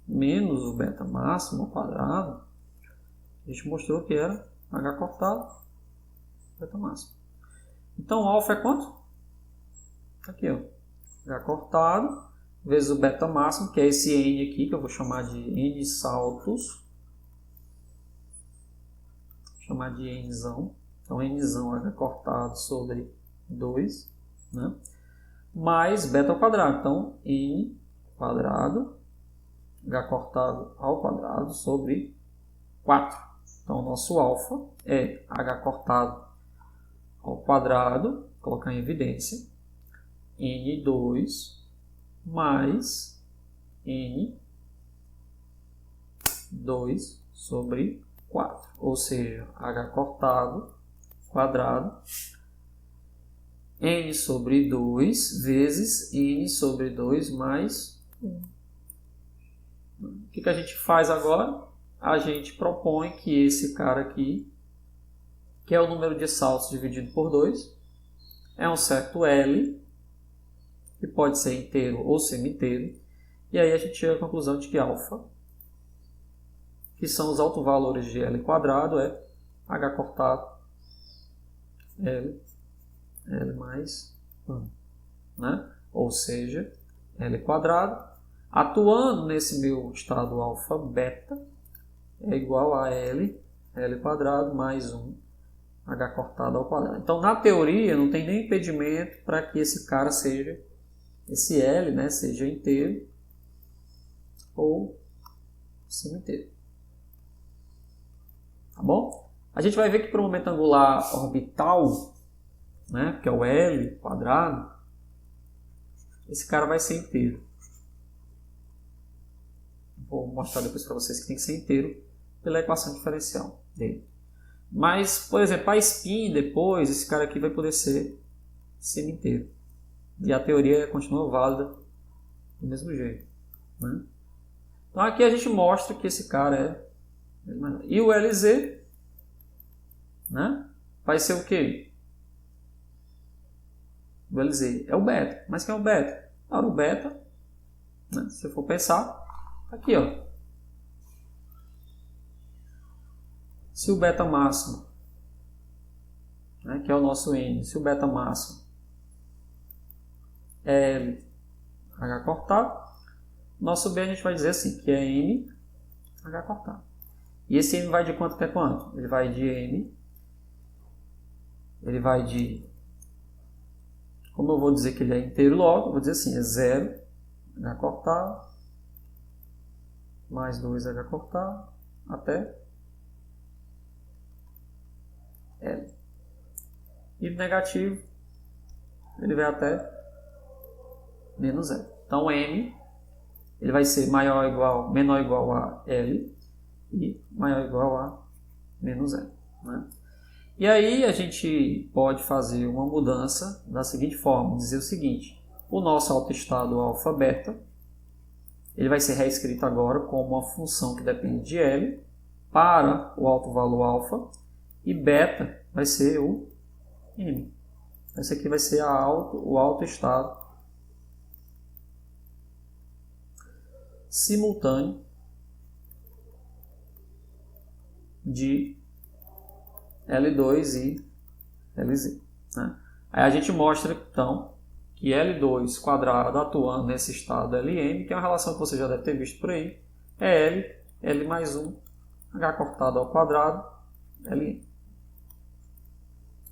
menos o beta máximo ao quadrado, a gente mostrou que era H cortado, beta máximo. Então, alfa é quanto? Aqui, ó. H cortado vezes o beta máximo, que é esse n aqui, que eu vou chamar de n saltos. Vou chamar de nzão. Então, nzão H cortado sobre 2, né? Mais beta ao quadrado. Então, n quadrado, H cortado ao quadrado sobre 4. Então, o nosso alfa é H cortado ao quadrado, vou colocar em evidência, N2 mais N2 sobre 4. Ou seja, H cortado quadrado N sobre 2 vezes N sobre 2 mais 1. O que a gente faz agora? A gente propõe que esse cara aqui, que é o número de saltos dividido por 2, é um certo L, que pode ser inteiro ou semi-inteiro, e aí a gente chega à conclusão de que alfa, que são os autovalores de L quadrado, é H cortado L mais 1, né? Ou seja, L quadrado, atuando nesse meu estado alfa beta, é igual a L quadrado mais 1, H cortado ao quadrado. Então, na teoria, não tem nem impedimento para que esse cara seja, esse L, né, seja inteiro ou semi-inteiro. Tá bom? A gente vai ver que para o momento angular orbital, né, que é o L quadrado, esse cara vai ser inteiro. Vou mostrar depois para vocês que tem que ser inteiro pela equação diferencial dele. Mas, por exemplo, a spin depois, esse cara aqui vai poder ser semi-inteiro. E a teoria continua válida do mesmo jeito. Né? Então aqui a gente mostra que esse cara é... E o LZ, né, vai ser o quê? O LZ é o beta. Mas quem é o beta? Ora, o beta, né, se você for pensar, aqui, ó. Se o beta máximo, né, que é o nosso N, se o beta máximo é L H cortado, nosso B a gente vai dizer assim, que é M H cortado. E esse M vai de quanto até quanto? Ele vai de M, ele vai de, como eu vou dizer que ele é inteiro logo, eu vou dizer assim, é 0 H cortado, mais 2 H cortado, até L. E o negativo, ele vai até menos L. Então, M, ele vai ser menor ou igual a L e maior ou igual a menos L. Né? E aí, a gente pode fazer uma mudança da seguinte forma, dizer o seguinte, o nosso autoestado alfa-beta, ele vai ser reescrito agora como uma função que depende de L para o alto valor alfa, e beta vai ser o M. Esse aqui vai ser o autoestado simultâneo de L2 e LZ. Né? Aí a gente mostra, então, que L2 quadrado atuando nesse estado LM, que é uma relação que você já deve ter visto por aí, é L mais 1, H cortado ao quadrado, LM.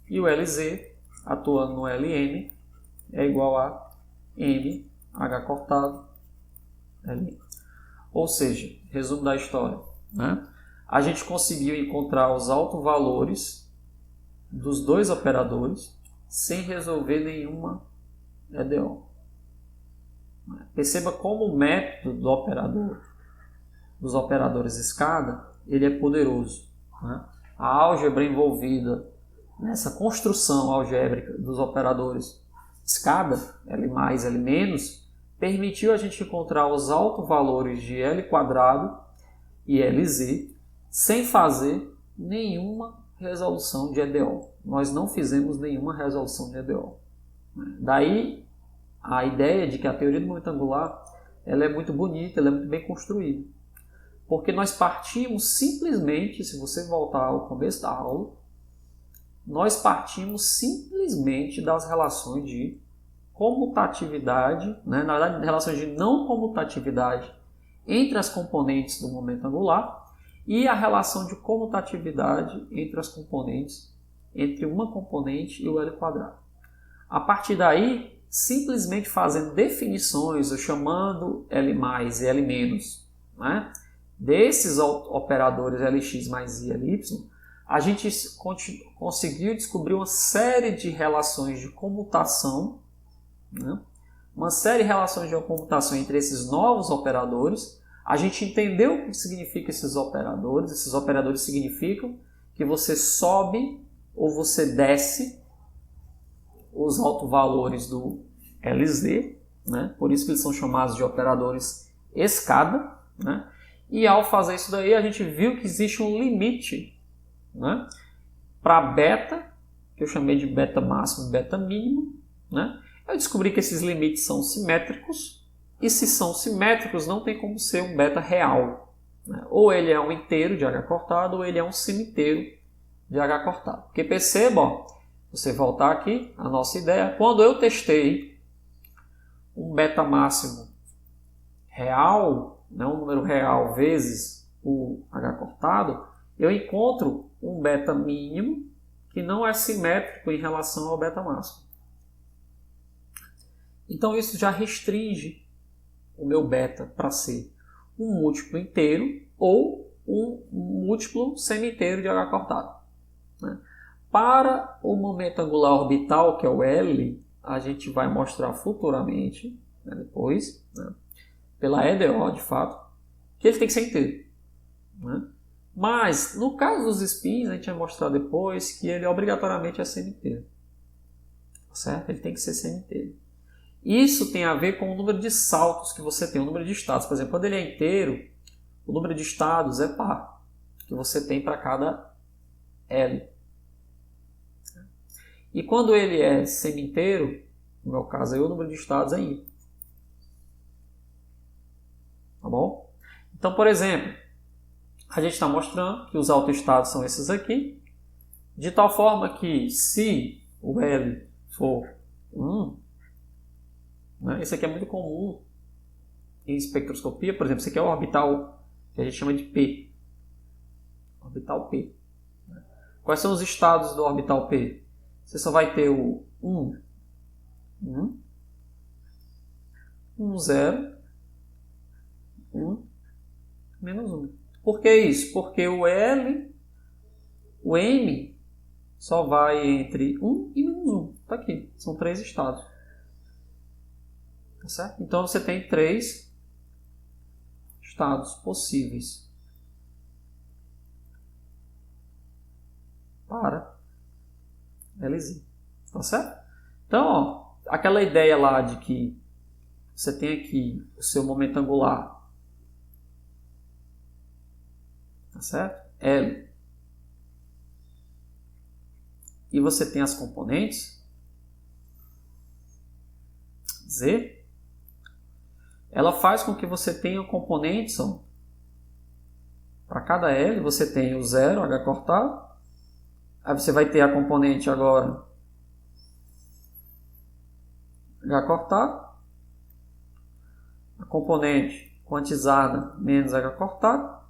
E o LZ, atuando no LM, é igual a M, H cortado, LM. Ou seja, resumo da história, né? A gente conseguiu encontrar os autovalores dos dois operadores sem resolver nenhuma EDO. Perceba como o método dos operadores escada, ele é poderoso. Né? A álgebra envolvida nessa construção algébrica dos operadores escada, L+, L-, permitiu a gente encontrar os autovalores de L quadrado e LZ sem fazer nenhuma resolução de EDO. Nós não fizemos nenhuma resolução de EDO. Daí a ideia de que a teoria do momento angular ela é muito bonita, ela é muito bem construída. Porque nós partimos simplesmente, se você voltar ao começo da aula, nós partimos simplesmente das relações de comutatividade, né? Na verdade, relações de não comutatividade entre as componentes do momento angular e a relação de comutatividade entre as componentes, entre uma componente e o L quadrado. A partir daí, simplesmente fazendo definições, ou chamando L mais e L menos, né? Desses operadores Lx mais I e Ly, a gente conseguiu descobrir uma série de relações de comutação, né? Uma série de relações de comutação entre esses novos operadores. A gente entendeu o que significam esses operadores. Esses operadores significam que você sobe ou você desce os autovalores do LZ, né? Por isso que eles são chamados de operadores escada, né? E ao fazer isso daí, a gente viu que existe um limite, né, para beta, que eu chamei de beta máximo e beta mínimo. Né? Eu descobri que esses limites são simétricos, e se são simétricos, não tem como ser um beta real. Né? Ou ele é um inteiro de H cortado, ou ele é um semi-inteiro de H cortado. Porque perceba, ó, você voltar aqui, a nossa ideia, quando eu testei um beta máximo real, né, um número real vezes o H cortado, eu encontro um beta mínimo que não é simétrico em relação ao beta máximo. Então isso já restringe o meu beta para ser um múltiplo inteiro, ou um múltiplo semi-inteiro de H cortado. Né? Para o momento angular orbital, que é o L, a gente vai mostrar futuramente, né, depois, né, pela EDO, de fato, que ele tem que ser inteiro. Né? Mas, no caso dos spins, a gente vai mostrar depois que ele obrigatoriamente é semi-inteiro. Certo? Ele tem que ser semi-inteiro. Isso tem a ver com o número de saltos que você tem, o número de estados. Por exemplo, quando ele é inteiro, o número de estados é par, que você tem para cada L. E quando ele é semi-inteiro, no meu caso aí, o número de estados é ímpar. Tá bom? Então, por exemplo, a gente está mostrando que os autoestados são esses aqui, de tal forma que se o L for 1, né, isso aqui é muito comum em espectroscopia, por exemplo, isso aqui é o orbital que a gente chama de P. Orbital P. Quais são os estados do orbital P? Você só vai ter o 1, 0, 1, menos 1. Por que isso? Porque o M, só vai entre 1 e menos 1. Está aqui. São 3 estados. Tá certo? Então você tem 3 estados possíveis para LZ. Tá certo? Então, ó, aquela ideia lá de que você tem aqui o seu momento angular, tá certo? L. E você tem as componentes Z. Ela faz com que você tenha componentes, para cada L você tem o 0, H cortado. Aí você vai ter a componente agora H cortado, a componente quantizada menos H cortado,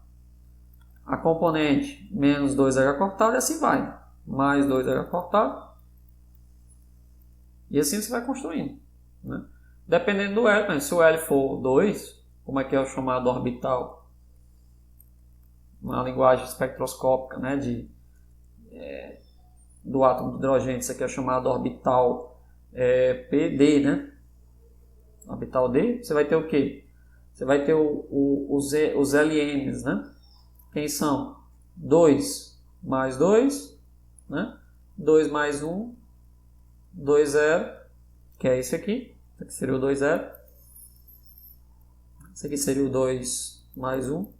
a componente menos 2H cortado e assim vai. Mais 2H cortado. E assim você vai construindo. Né? Dependendo do L, se o L for 2, como é que é o chamado orbital? Uma linguagem espectroscópica, né, do átomo de hidrogênio, isso aqui é chamado orbital PD, né? Orbital D, você vai ter o quê? Você vai ter os LMs, né? Quem são? 2 mais 2, né? 2 mais 1, 2, 0, que é esse aqui. Esse aqui seria o 2, 0. Esse aqui seria o 2 mais 1.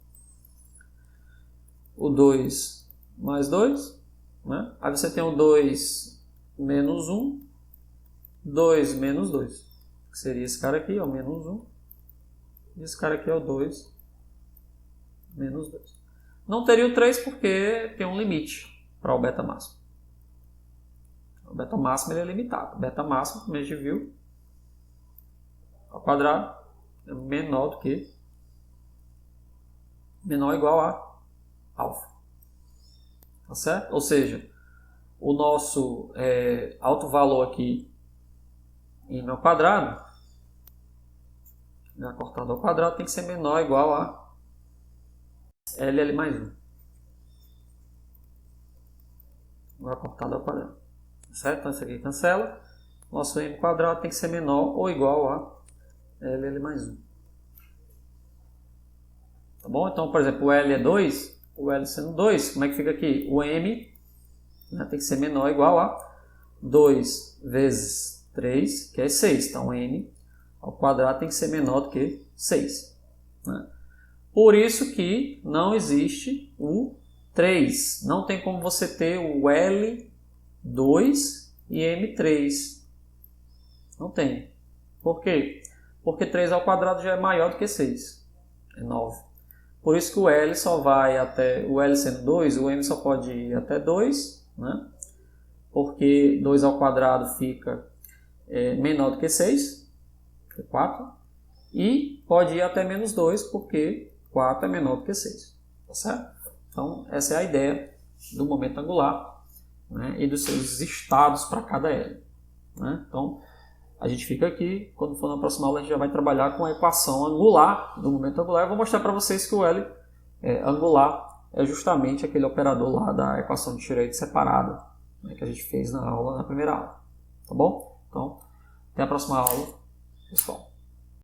O 2 mais 2. Né? Aí você tem o 2 menos 1, 2 menos 2, que seria esse cara aqui, ó, menos 1, e esse cara aqui é o 2 menos 2. Não teria o 3 porque tem um limite para o beta máximo. O beta máximo ele é limitado. O beta máximo, como a gente viu, ao quadrado é menor ou igual a alfa. Tá certo? Ou seja, o nosso alto valor aqui em meu quadrado, H cortado ao quadrado, tem que ser menor ou igual a LL mais 1. H cortado ao quadrado. Tá certo? Então isso aqui cancela. Nosso M quadrado tem que ser menor ou igual a LL mais 1. Tá bom? Então, por exemplo, o L é 2, o L sendo 2, como é que fica aqui? O M, né, tem que ser menor ou igual a 2 vezes 3, que é 6. Então, N ao quadrado tem que ser menor do que 6. Né? Por isso que não existe o 3. Não tem como você ter o L2 e M3. Não tem. Por quê? Porque 3 ao quadrado já é maior do que 6. É 9. Por isso que o L só vai até... O L sendo 2, o M só pode ir até 2. Né? Porque 2 ao quadrado fica menor do que 6. Que é 4. E pode ir até menos 2, porque 4 é menor do que 6. Tá certo? Então, essa é a ideia do momento angular, né, e dos seus estados para cada L. Né? Então, a gente fica aqui, quando for na próxima aula, a gente já vai trabalhar com a equação angular do momento angular. Eu vou mostrar para vocês que o L Angular é justamente aquele operador lá da equação de Schrödinger separada, né, que a gente fez na primeira aula. Tá bom? Então, até a próxima aula, pessoal.